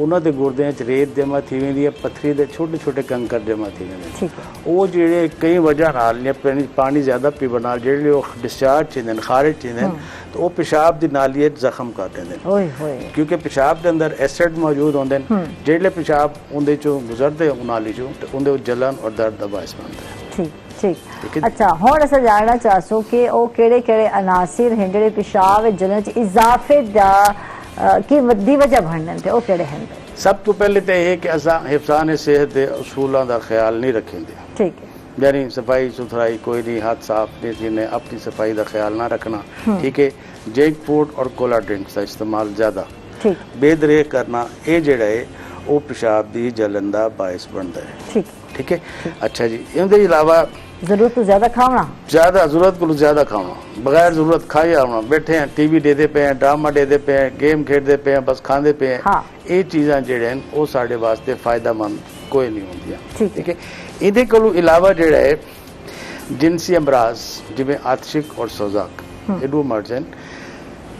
उन्होंने गुर्दे रेत जमा थी वेंदी है, पत्थरी के छोटे छोटे कंकर जमा थी वेंदे, वो जेडे कई वजह नाल पानी ज्यादा पीवन नाल जेडे वो डिस्चार्ज थींदे खारिज थींदे तो वो पेशाब की नालियत जख्म कर देंदे क्योंकि पेशाब के अंदर एसिड मौजूद होंदे जेडे पेशाब उनदे चो गुजरदे नाली चो तो उनदे जलन और दर्द का बायस बनता है। ठीक, अच्छा हुण असां जानना चाहसो कि वो केड़े केड़े अनासिर हैं जेडे पेशाब जलन च इजाफे दा की वड्डी वजह बनने ते वो केड़े हैं? सब तो पहले तो यह कि असां हिफ्ज़ान सेहत के उसूलों का ख्याल नहीं रखेंगे। ठीक है, यानी सफाई सुथराई कोई नहीं, हाथ साफ नहीं थीने, अपनी सफाई का ख्याल ना रखना। ठीक है, जंक फूड और कोला ड्रिंक्स का इस्तेमाल ज्यादा, बेदरेह करना ये जड़ा है वो पेशाब की जलन का बायस बनता है। ठीक है, अच्छा जी, इनके अलावा जरूरत तो ज्यादा खाना, ज्यादा जरूरत को ज्यादा खाना, बगैर जरूरत खाई आना, बैठे हैं टीवी देखते पे हैं, ड्रामा देखते पे हैं, गेम खेलते पे हैं, बस खाते पे हैं। हाँ। ये चीज़ां जेड़े हैं वो साढ़े वास्ते फायदेमंद कोई नहीं होंदियां। ठीक है। इहदे कोलों इलावा जेड़ा है जिनसी अमराज जिवें आतशिक और सोजाक ये दो मर्ज हैं।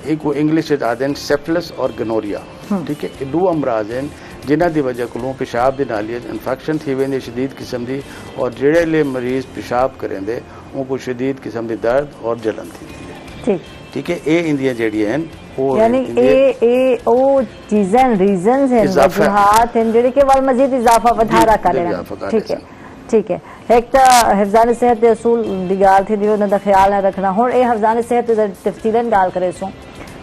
एक को इंग्लिश में आते हैं सेफिलिस और गनोरिया। ठीक है, ये दो अमराज हैं जिन्हां दी वजह कोलों पेशाब दी नालियां इन्फेक्शन थी वेंदी शदीद किस्म दी, और जेड़े मरीज पेशाब करेंदे उनको शदीद किस्म दी दर्द और जलन थी। ठीक है, ये इंदियां जेड़ियां हैं वो यानी ए ओ चीजें रीजंस हैं वजूहात हैं जेड़े के वाल मजीद इजाफा वधारा करें। ठीक है, ठीक है। एक तो हिफ्ज़ान सेहत के असूल दी गाल थी दी उन्हां दा ख्याल न रखना। हुण ए हिफ्ज़ान सेहत दी तफसीलन गाल करे सो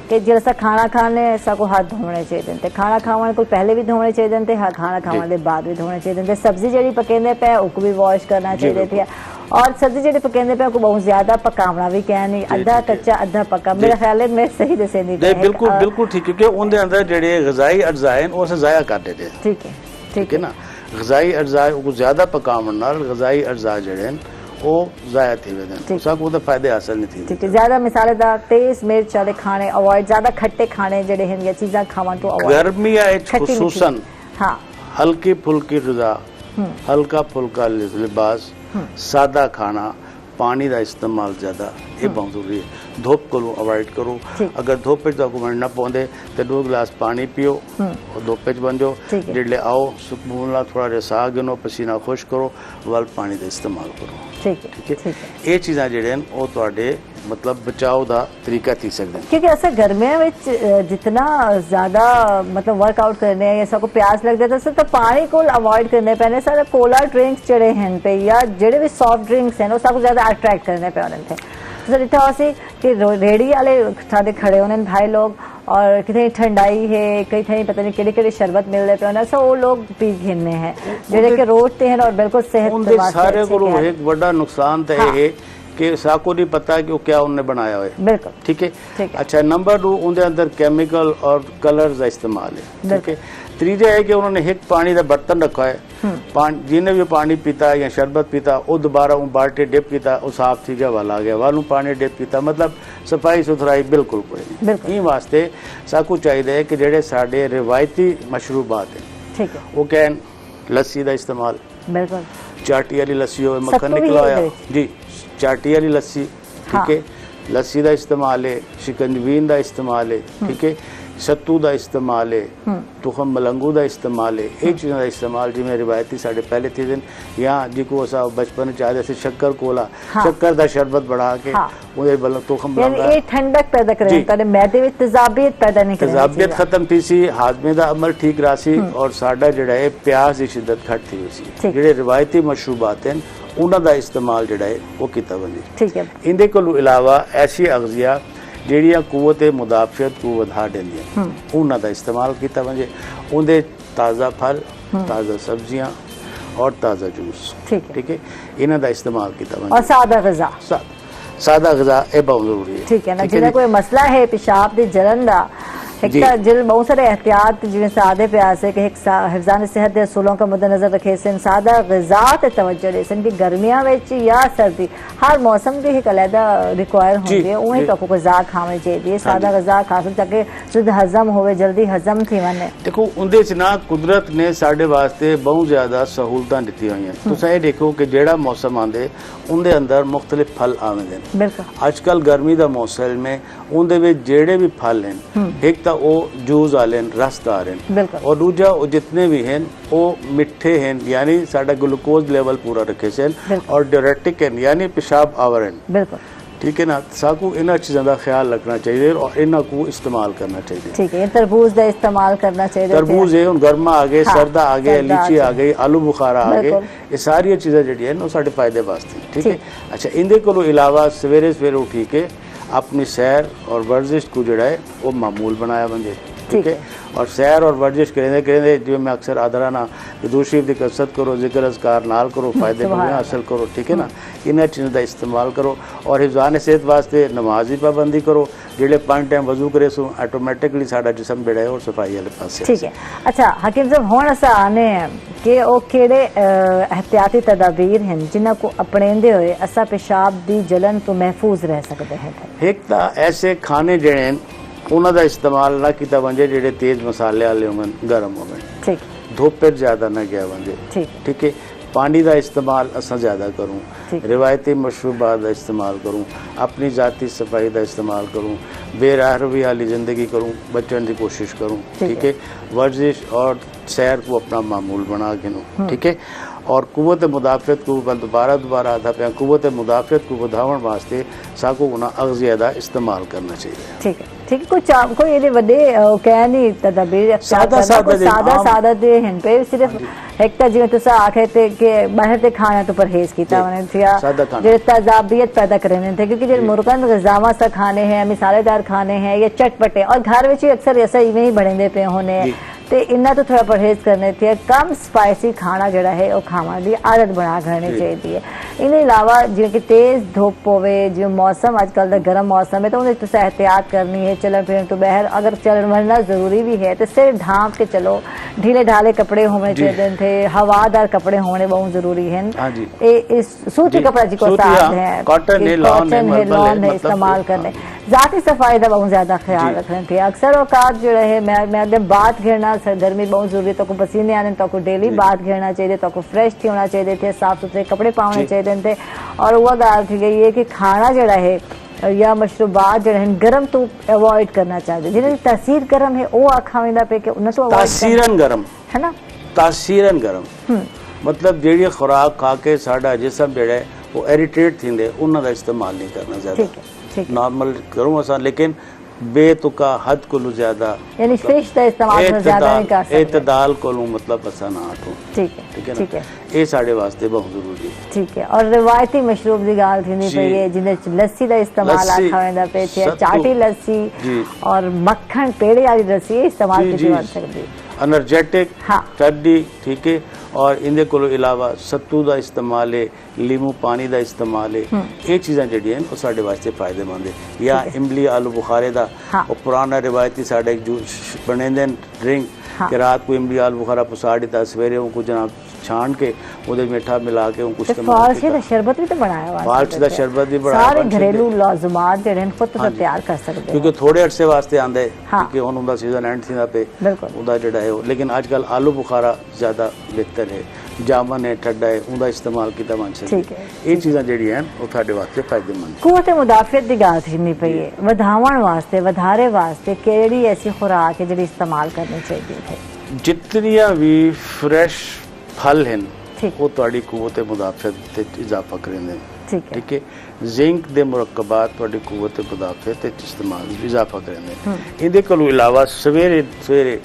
कि जैसा खाना खाने ऐसा को हाथ धोने चाहिए थे, खाना खाने को पहले भी धोने चाहिए थे, खाना खाने के बाद भी धोने चाहिए थे। सब्जी जी पकेंदे पे उसको भी वॉश करना चाहिए थे, और सब्जी जी पकेंदे पे बहुत ज्यादा पकावना भी क्या नहीं, अद्धा कच्चा अद्धा पका। मेरा ख्याल है मैं सही दसे नहीं। बिल्कुल बिल्कुल ठीक, क्योंकि उनके अंदर जेडे गजाई अज्जा हैं वो जाया कर देते। ठीक है, ठीक है ना, गजाई अज्जा को ज्यादा पकावन नाल गजाई अज्जा जेडे हैं वो जाया थी वेदन, उसको तो फायदे हासिल नहीं थी। ठीक है, ज्यादा मसालेदार तेज मिर्च वाले खाने अवॉइड, ज्यादा खट्टे खाने जेडे हैं या चीज़ां खावन तो अवॉइड। गर्मी है खुसूसन हाँ हल्की फुल्की ग़िज़ा, हल्का फुल्का लिबास, सादा खाना, पानी का इस्तेमाल ज्यादा ये बहुत जरूरी है। धुप को अवॉइड करो, अगर धुप ना पौंदे तो 2 गिलास पानी पियो और धुप बन जाओ, जिसले आओ सुकून ला थोड़ा रसा गिनो, पसीना खुश करो, वाल पानी का इस्तेमाल करो। ठीक है, ये चीज़ां जेड़े वो तुहाडे मतलब बचाव का तरीका थी सकते हैं। क्योंकि ऐसा गर्मियों में जितना ज्यादा मतलब वर्कआउट करने या सबको प्यास लग जाता है तो पानी को अवॉइड करने पे सारे कोला ड्रिंक्स जड़े हैं पे या जेडे भी सॉफ्ट ड्रिंक्स हैं वो सबको ज्यादा अट्रैक्ट करने पे उन्हें थे। तो सर इतना सी कि रेडी वाले सादे खड़े होने भाई लोग और कितनी ठंडाई है, कई थे पता नहीं केड़े केड़े शरबत मिल रहे पे ऐसा वो लोग पी घेने हैं जेडे के रोटते हैं और बिल्कुल सेहत सारे को एक बड़ा नुकसान तो है कि साको नहीं पता कि वो क्या उन्होंने बनाया है। बिल्कुल ठीक है। अच्छा, नंबर 2 उनके अंदर केमिकल और कलर का इस्तेमाल है। ठीक है। तीजा है कि उन्होंने एक पानी का बर्तन रखा है, जिन्हें भी पानी पीता या शरबत पीता वो दोबारा वो बाल्टी डिप पीता वो साफ थी गया वाला गया वालू पानी डिप पीता, मतलब सफाई सुथराई बिल्कुल कोई नहीं। इन वास्ते साकू चाहिए कि जेडे साडे रिवायती मशरूबात हैं वो क्या लस्सी का इस्तेमाल, बिल्कुल चाटी वाली लस्सी हो, मक्खन निकला होया जी, चाटी वाली लस्सी। ठीक है, लस्सी का इस्तेमाल है, शिकंजवीन का इस्तेमाल है। ठीक है, सत्तू का इस्तेमाल है, तुखम मलंगू का इस्तेमाल है, ये चीज़ों का इस्तेमाल जिमें रिवायती साढ़े पहले थे दिन या जिको असा बचपन चाहते थे शक्कर कोला शक्कर का शरबत बढ़ा के तुखम ठंडक पैदा करें, मैदे में तेजाबियत पैदा नहीं करें, तेजाबियत खत्म थी सी, हाजमे का अमल ठीक रहा सी और साडा जिहड़ा है प्यास की शिद्दत घट थी सी। जिहड़े रिवायती मशरूबात हैं उन्होंने इस्तेमाल जिहड़ा है वो किया वंजे। ठीक है, इनके कोलों इलावा ऐसी अगजिया ਜਿਹੜੀਆਂ कुवत मुदाफियत को बढ़ा देंदियां उन्हां दा इस्तेमाल किया वंजे। उनके ताज़ा फल, ताज़ा सब्जियां और ताज़ा जूस। ठीक है, इन्हां दा इस्तेमाल किया वंजे। और सादा ग़िज़ा, सादा ग़िज़ा ये बहुत जरूरी है। ठीक है ना, जिन्हें कोई मसला है पेशाब दी जलन दा एक जिल बहुत सारे एहतियात जिवें सादे प्यास है कि हिफ्ज़ान सेहत के असूलों का मद्देनजर रखे सन सादा ग़िज़ा ते तवज्जो दे सन कि गर्मियां विच या सर्दी हर मौसम की एक अलहदा रिक्वायर होंदी है उहें तो ग़िज़ा खावे चाहिए, सादा ग़िज़ा खा सकते ताकि शुद्ध हजम होवे, जल्दी हजम थी वने। देखो उनदे च ना कुदरत ने साडे वास्ते बहुत ज्यादा सहूलतां दित्ती हुई हैं। तुसीं ये देखो कि जेड़ा मौसम आंदे उनदे अंदर मुख्तलिफ फल आवेंदे ने। बिल्कुल आजकल गर्मी का मौसम में उनदे विच जेड़े भी फल हैं एक वो जूस वाले रसदार हैं और दूजा वो जितने भी हैं वो मिठे हैं यानी साडा ग्लूकोज लेवल पूरा रखे से और डायरेटिक हैं यानी पेशाब आवर हैं। ठीक है ना, साकू इन चीज़ों का ख्याल रखना चाहिए और इन्हों को इस्तेमाल करना चाहिए। ठीक है, तरबूज का इस्तेमाल करना चाहिए। तरबूज है, गर्मा आ गए, सर्दा आ गए, लीची आ गई, आलू बुखारा आ गए, ये सारी चीज़ें जी हैं साढ़े फायदे वास्ते। ठीक है। अच्छा, इनके को इलावा सवेरे सवेरे उठी के अपनी सैर और वर्जिश को जड़ा है वो मामूल बनाया वंजे। ठीक है, और सैर और वर्जिश करेंदे जो मैं अक्सर आदराना दुरूद शरीफ की कसरत करो, जिक्र अज़कार नाल करो, फायदे हासिल करो। ठीक है ना, इन चीज़ों का इस्तेमाल करो और हिफ्ज़ान सेहत वास्ते नमाज की पाबंदी करो, जेडे 5 टाइम वजू करे सो ऑटोमैटिकली साडा जिस्म बेड़ा है और सफाई वाले पास। ठीक है। अच्छा हकीम साहब हुण असां आने कि वो केड़े एहतियाती तदाबीर हैं जिन्हां को अपनेंदे होए असा पेशाब दी जलन तो महफूज रह सकते हैं? एक तो ऐसे खाने जिहड़े उन्हां दा इस्तेमाल ना कीता वंजे जिहड़े तेज मसाले वाले होवन, गर्म होवन, ठीक, धुप्प ज्यादा ना गया वंजे, ठीक है। पानी का इस्तेमाल असा ज्यादा करूँ, रिवायती मशरूबात का इस्तेमाल करूँ, अपनी जाती सफाई का इस्तेमाल करूँ, बेरहरवी वाली जिंदगी करूँ, बचने की कोशिश करूँ, ठीक है। वर्जिश और सैर को अपना मामूल बना गिनूँ, ठीक है। और कुव्वत मुदाफ़त को मैं दोबारा आता पाया, कुव्वत मुदाफ़त को बढ़ाने वास्ते साको उन्हें अग़ज़िया का इस्तेमाल करना चाहिए, ठीक है, ठीक। कोई ये वड्डे कह नहीं तदबीर सादा दे हैं पे सिर्फ एक ता जिवें तुसा आखे थे कि बाहर ते खाने तो परहेज कीता वने थिया जे तजाबियत पैदा करने थे, क्योंकि जे मुर्गन गजावा सा खाने हैं, मिसालेदार खाने हैं या चटपटे, और घर में अक्सर ऐसा इवें ही बने दे पे होने ते इन्ना तो थोड़ा परहेज करने थे। कम स्पाइसी खाना जड़ा है वो खावा दी आदत बना करनी चाहिए। इन अलावा जिवें कि तेज धुप होवे, जो मौसम आजकल दा गर्म मौसम है तो उन्हें तुसा एहतियात करनी है, चलन फिरन तो बाहर अगर चलन वरना जरूरी भी है तो सिर ढांप के चलो, ढीले ढाले कपड़े होने चाहिए थे, हवादार कपड़े होने बहुत जरूरी है। सूती कपड़ा जिसको साथ है, कॉटन है, लॉन है, इस्तेमाल करने, जाती सफाई का बहुत ज्यादा ख्याल रखना चाहिए। अक्सर औकात जो है मैं बात घेरना गर्मी बहुत जरूरी, तो पसीने आने तो डेली बात घेरना चाहिए, तो फ्रेश थी होना चाहिए थे, साफ सुथरे कपड़े पाने चाहिए थे। और वह गाल थी गई है कि खाना जड़ा है या मशरूबात जड़े हैं गर्म तो अवॉइड करना चाहिए, जिन्हें तासीर गर्म है वो आखावेंदा पे कि उन्हें तो तासीरन गर्म है ना, तासीरन गर्म मतलब जेड़ी खुराक खा के साडा जिस्म जड़ा है वो इरिटेट थींदे उन्हां दा इस्तेमाल नहीं करना ज्यादा, नॉर्मल करूं असा, लेकिन बेतुका हद को ज्यादा यानी फिश का इस्तेमाल ज्यादा नहीं कर सकते, एतदाल को मतलब असा ना हटो, ठीक है, ठीक है। ये साडे वास्ते बहुत जरूरी है, ठीक है। और रिवायती मशरूब दी गाल थी नहीं पे जिने लस्सी का इस्तेमाल आखावेंदा पे थे, चाटी लस्सी और मक्खन पेड़े वाली लस्सी इस्तेमाल की जा सकदी, एनर्जेटिक ठंडी, ठीक है। और इंदे को इलावा सत्तू का इस्तेमाल है, लीमू पानी का इस्तेमाल है, ये चीज़ां जड़ियां वो साडे वास्ते फायदेमंद है। या इमली आलू बुखारे का वो पुराना रिवायती साडे जूस बने ड्रिंक कि रात को इमली आलू बुखारा पुसा दिता, सवेरे उनको जनाब छान के उधर मीठा मिला के उनको इस्तेमाल का शरबत भी तो बनाया हुआ है, फाल्स का शरबत भी बनाया, सारे घरेलू लाजमात जड़े खुद तो तैयार कर सकते हैं, क्योंकि थोड़े अरसे वास्ते आंदे क्योंकि हुन उनदा सीजन एंड थींदा पे उनदा जड़ा है। लेकिन आजकल आलू बुखारा ज्यादा बेहतर है, जामन है, ठंडा है, उनका इस्तेमाल किया मन से, ये चीज़ां जड़ियां हैं वो साडे वास्ते फायदेमंद। कुव्वत मुदाफ़त दी गल थी पई है, वधावण वास्ते वधारे वास्ते केड़ी ऐसी खुराक है जिहड़ी इस्तेमाल करनी चाहिए थे? जितनियां भी फ्रेश फल हैं वो तुहाडी कुव्वत मुदाफ़त ते इजाफा करेंदे, ठीक है। जिंक दे मुरक्कबात तुहाडी कुव्वत मुदाफ़त ते इस्तेमाल इजाफा करेंदे। इहदे कोलों इलावा सवेरे सवेरे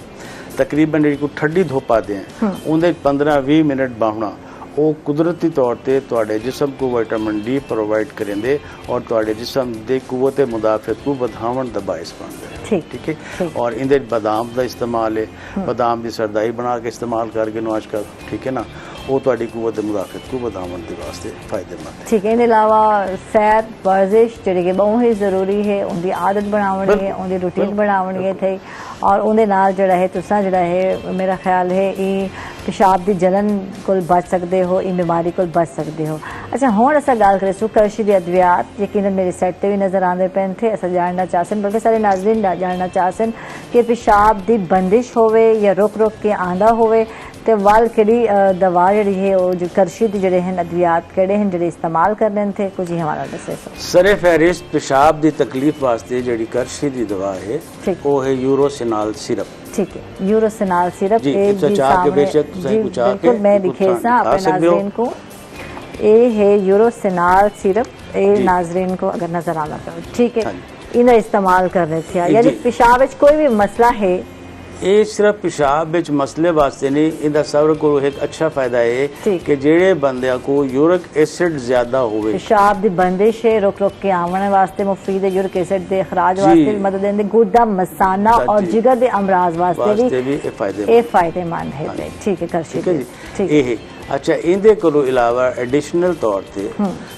तकरीबन जी ठंडी धुप आते हैं उन्हें 15-20 मिनट बाहना वो कुदरती तौर पर तुहाडे जिस्म को विटामिन डी प्रोवाइड करेंदे और तुहाडे जिस्म दे कुव्वत मुदाफ़त को बढ़ावन दा बाइस बनदे, ठीक है। और इंदे बादाम का इस्तेमाल है, बादाम की सरदाई बना के इस्तेमाल करके नो आजकल, ठीक है ना, वो तुहाडी कुव्वत मुदाफ़त को बढ़ावन दे वास्ते फायदेमंद है, ठीक है। इन अलावा सैर वर्जिश जिहड़ी कि बहुत ही जरूरी है, उनकी आदत बनावनी है, उनकी रूटीन बनावनी है थे, और उनके नाल जड़ा है तुसा जड़ा है मेरा ख्याल है ये पेशाब की जलन को बच सकते हो, इन बीमारी को बच सकते हो। अच्छा हुण असां गल करें करशी दी अद्वियात यकीनन मेरे सेट ते भी नज़र आते पे थे, असां जानना चाहसन बल्कि सारे नाज़रीन जानना चाहसन कि पेशाब की बंदिश होवे या रुक रुक के आंदा होवे ते वाल केड़ी दवा जड़ी है वो जो करशी दी जड़े हैं अद्वियात केड़े हैं जड़े इस्तेमाल करने थे, कुछ ही हमारा दसे सरे फहरिस्त पेशाब की तकलीफ वास्ते जड़ी करशी दी दवा है वो है यूरोसिनाल सिरप, ठीक है। यूरोसिनाल सिरप बिल्कुल मैं दिखे सा अपने नाज़रीन को, ये है यूरोसिनाल सिरप, ये नाज़रीन को अगर नजर आना करो, ठीक है। इन्हें इस्तेमाल करने थे यानी पेशाब में कोई भी मसला है, ये सिर्फ पेशाब विच मसले वास्ते नहीं, इनका सब को एक अच्छा फायदा है कि जेड़े बंदे को यूरिक एसिड ज्यादा होवे, पेशाब दी बंदिश है, रुक रुक के आने वास्ते मुफीद है, यूरिक एसिड दे खराज वास्ते भी मदद देंदे, गुर्दा मसाना और जिगर दे अमराज वास्ते भी ये फायदेमंद है, ठीक है। करशी ठीक है। अच्छा इंदे कोलों इलावा एडिशनल तौर पे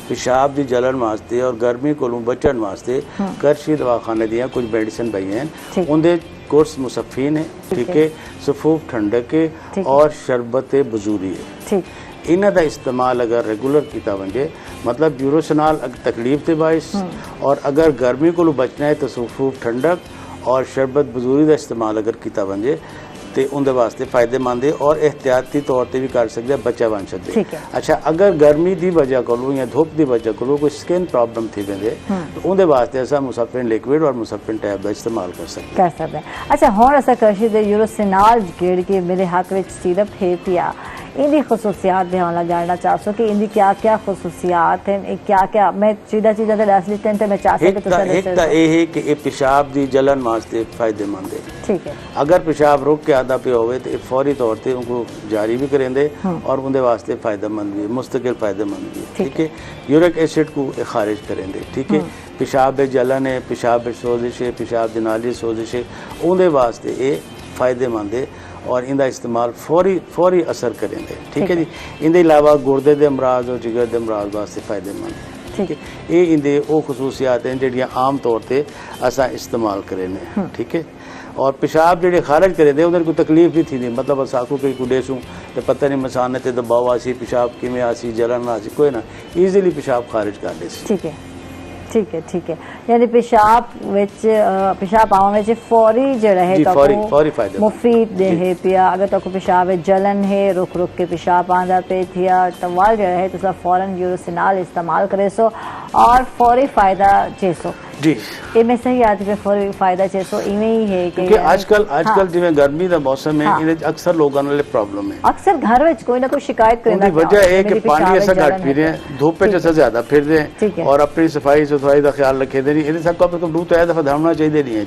पेशाब की जलन वास्ते और गर्मी कोलों बचन वास्ते करशी दवाखाने दियां कुछ मेडिसिन पई हैं, उनदे कुर्स मुसफ़ीन है, ठीक है, सफूफ ठंडक है और शरबत बजूरी है। इन्हां दा इस्तेमाल अगर रेगुलर किया वजे, मतलब ब्यूरोसनाल तकलीफ के बाइस, और अगर गर्मी को बचना है तो सफूफ ठंडक और शरबत बजूरी का इस्तेमाल अगर किया वजे तो उनके वास्ते फायदेमंद है और एहतियाती तौर पर भी कर सकते बच्चा बन सकते। अच्छा, अगर गर्मी की वजह को या धुप की वजह को कोई स्किन प्रॉब्लम थी वेंदे तो उनके वास्ते असा मुसफ़िन लिक्विड और मुसफ़िन टैब का इस्तेमाल कर सकते हैं। अच्छा, हुण असा करशी दे यूरोसिनाल जेड़ी कि मेरे हक विच सिरप है पिया, इनकी खसूसियात दे हवाला जानना चाहसो कि इनकी क्या क्या खसूसियात हैं, क्या क्या मैं सीधा सीधा तो दस लेते हैं, मैं चाह सकती एक तो ये है कि पेशाब की जलन वास्ते फायदेमंद है। ठीक है, अगर पेशाब रुक के आदा पे होवे तो फौरी तौर पर उनको जारी भी करेंदे और उनके वास्ते फायदेमंद भी है, मुस्तकिल फायदेमंद भी है। ठीक है, यूरिक एसिड को खारिज करेंदे। ठीक है, पेशाब जलन है, पेशाब सोजिश है, पेशाब नाली सोजिश है, उनके वास्ते ये फायदेमंद है और इनका इस्तेमाल फौरी असर करेंगे। ठीक है जी, इनके अलावा गुर्दे के अमराज और जिगर के अमराज वास्ते फायदेमंद है। ठीक है, ये इनके वो खसूसियात हैं जड़ियाँ आम तौर पर असा इस्तेमाल करें। ठीक है, और पेशाब जो खारिज करेंगे उन्हें कोई तकलीफ नहीं थी, मतलब अस आखो कि कुडेसूँ तो पता नहीं मसाने ते दबाव आसी, पेशाब किमें आसी, जलन आसी, कोई ना, ईजिली पेशाब खारिज कर दे। ठीक है, ठीक है, ठीक है, यानी पेशाब आवन में फौरी जड़ा है तो मुफीद दे है पिया। अगर तो पेशाब जलन है, रुक रुक के पेशाब आंदा पे थिया तो वाल जड़ा है तो फौरन यूरोसिनाल इस्तेमाल करे सो और फौरी फायदा चेसो जी। ये मैं सही आती पे फौरी फायदा चेसो इवें ही है कि आजकल जिवें गर्मी का मौसम है, इन्हें अक्सर लोगों ने प्रॉब्लम है, अक्सर घर में कोई ना कोई शिकायत करना। वजह है कि पानी ऐसा घट पी रहे हैं, धूप पे जैसा ज्यादा फिर रहे हैं और अपनी सफाई सुथराई का ख्याल रखे दे नहीं। सब कम से कम 2-3 दफा धावना चाहिए नहीं है,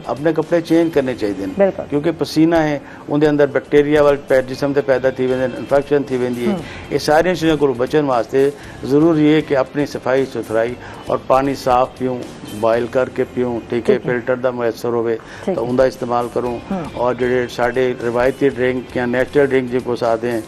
अपने कपड़े चेंज करने चाहिए, क्योंकि पसीना है उनके अंदर बैक्टीरिया वाले जिसम से पैदा थी वेंदे, इन्फेक्शन थी वेंदी है। ये सारी चीज़ों को बचने वास्ते जरूरी है कि अपनी सफाई सुथराई और पानी साफ पीऊँ, बॉयल करके पीऊँ। ठीक है, फिल्टर का मैसर होवे तो उनका इस्तेमाल करूँ। और जो साढ़े रिवायती ड्रिंक या नेचुरल ड्रिंक जो साथ हैं,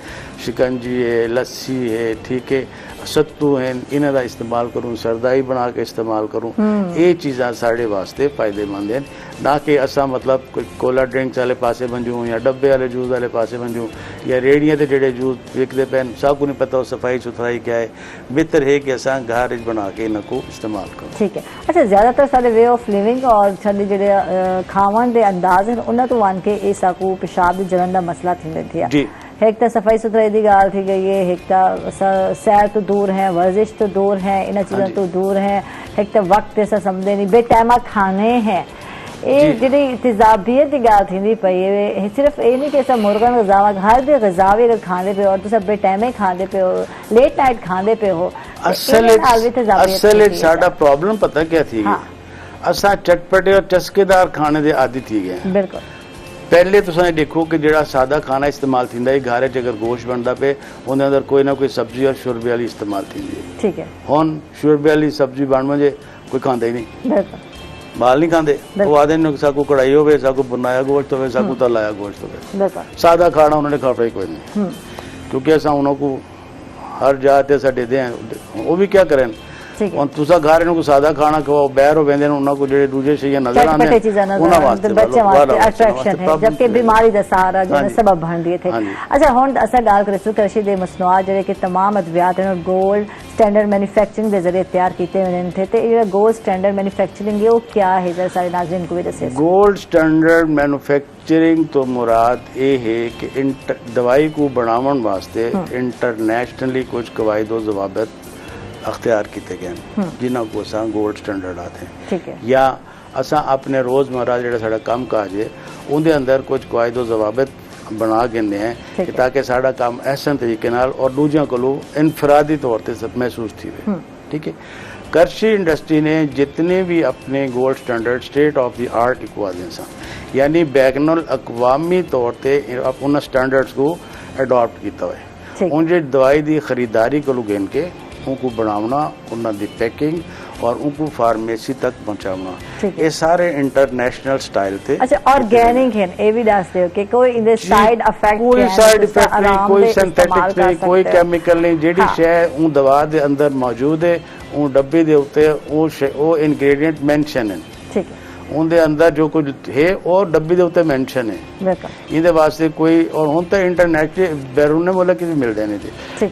शिकंजी है, लस्सी है, ठीक है, सत्तू हैं, इन्हां दा इस्तेमाल करूँ, सरदाई बना के इस्तेमाल करूँ। ये चीज़ां साढ़े वास्ते फायदेमंद हैं, ना कि असा मतलब कोई कोला ड्रिंक्स वाले पासे बनजूँ या डब्बे वाले जूस वाले पासे बनजूँ या रेहड़ियाँ ते जेडे जूस विकते पैन, सब को नहीं पता सफाई सुथराई क्या है। बेहतर है कि असा घर बना के इन्हां को इस्तेमाल करूँ। ठीक है, अच्छा, ज़्यादातर सारे वे ऑफ लिविंग और सारे जेडे खावन के अंदाज हैं उन्होंने तो वन के साकू पेशाब की जलन का मसला थी जी। एक तो सफाई सुथराई की गाल थी गई है, एक तो सैर तो दूर है, वर्जिश तो दूर है, इन चीज़ों तो दूर है, एक तो वक्त ऐसा समझे नहीं, बेटाइमा खाने हैं। ये जी तेजाबियत की गाल थी पई है, सिर्फ ये नहीं कि अस मुर्गन गजावा घर के गजावे अगर खाते पे और तुम बेटाइमे खाते पे हो, लेट नाइट खाते पे हो, असल साडा प्रॉब्लम पता क्या थी, असा चटपटे और चस्केदार खाने के आदि थी गए। बिल्कुल, पहले तो देखो कि जो सादा खाना इस्तेमाल थी घर अगर गोश्त बनता पे उन्हें अंदर कोई ना कोई सब्जी और शुरबे वाली इस्तेमाल थी। ठीक है, हुन शुरबे वाली सब्जी बन वजे कोई खाता ही नहीं, बाल नहीं खाते, वो आदे साकू कढ़ाई हो, साकू बुनाया गोश्त हो, साकू तलाया गोश्त हो, सादा खाना उन्होंने खाना ही कोई नहीं, क्योंकि असा उन्होंने हर जाते साडे दे वो भी क्या करें। तुसा घर इनको सादा खाना खवाओ, बैर हो वेंदे उन्हां को जेडे दूजे चीज़ां नजर आने उन्हां वास्ते बच्चे वास्ते अट्रैक्शन है, जबकि बीमारी दा सहारा जो सबब बन दिए थे। अच्छा, हुण असा गाल करिसु कृषि दे मसनूआत जेडे कि तमाम अद्वियात हैं गोल्ड स्टैंडर्ड मैन्युफैक्चरिंग के जरिए तैयार किए हुए थे, तो ये गोल्ड स्टैंडर्ड मैन्युफैक्चरिंग वो क्या है, जरा सारे नाज़रीन को भी दसे। गोल्ड स्टैंडर्ड मैन्युफैक्चरिंग तो मुराद ये है कि दवाई को बनावन वास्ते इंटरनेशनली कुछ कवायद व ज़वाबित अख्तियार किए गए जिन्हों को असा गोल्ड स्टैंडर्ड आते हैं। ठीक है, या असा अपने रोज़मर्रा जो साडा काम काज है उनके अंदर कुछ कवायद व ज़वाबित बना देने हैं ताकि साडा काम एहसन तरीके नाल और दूजियां को इनफरादी तौर पर महसूस थी। ठीक है, कृषि इंडस्ट्री ने जितने भी अपने gold standard state of the art equivalence यानी बैनुल अक़वामी तौर पर उन स्टैंडर्ड्स को अडॉप्ट किया है। उनकी दवाई की खरीदारी को गिन के उनको बनावना, उन्होंने पैकिंग और उनको फार्मेसी तक पहुंचाना, ये सारे इंटरनेशनल स्टाइल थे। अच्छा, ऑर्गेनिक है, ये भी दसते हो कि कोई इनदे साइड इफेक्ट कोई साइड इफेक्ट नहीं, कोई सिंथेटिक नहीं, कोई केमिकल नहीं, जेडी शय उन दवा दे अंदर मौजूद है उन डब्बे दे उत्ते वो इंग्रेडिएंट मेंशन है। ठीक है, ਉਹਦੇ ਅੰਦਰ ਜੋ ਕੁਝ ਹੈ ਉਹ ਡੱਬੀ ਦੇ ਉੱਤੇ ਮੈਂਸ਼ਨ ਹੈ ਇਹਦੇ ਵਾਸਤੇ ਕੋਈ और ਹੁਣ ਤਾਂ ਇੰਟਰਨੈਟ ਤੇ बैरूने मोहल्ले के भी मिलते हैं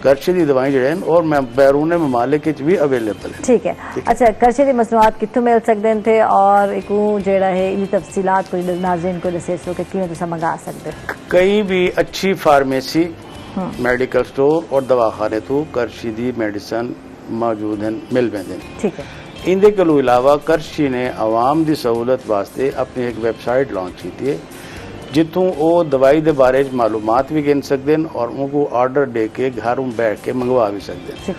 करछे दी दवाई ਜਿਹੜੇ और मैं बैरूने ममालिक ਵਿੱਚ ਵੀ ਅਵੇਲੇਬਲ ਹੈ ठीक है अच्छा करछे दी मसनूआत कित्थों मिल सकते थे और एक ਜਿਹੜਾ है इनी तफसीलात कोई नाज़रीन को दसे सो कि किवें तुसा मंगा सकते कई भी अच्छी फार्मेसी मेडिकल स्टोर और दवाखाने तो करछी दी मेडिसिन मौजूद हैं मिल पैंदे ठीक है इंदे कोलों इलावा करछी ने आवाम दी सहूलत वास्ते अपनी एक वेबसाइट लॉन्च की है जितों वो दवाई के बारे मालूमात भी गिन सकते हैं और उनको ऑर्डर दे के घर बैठ के मंगवा भी सकते हैं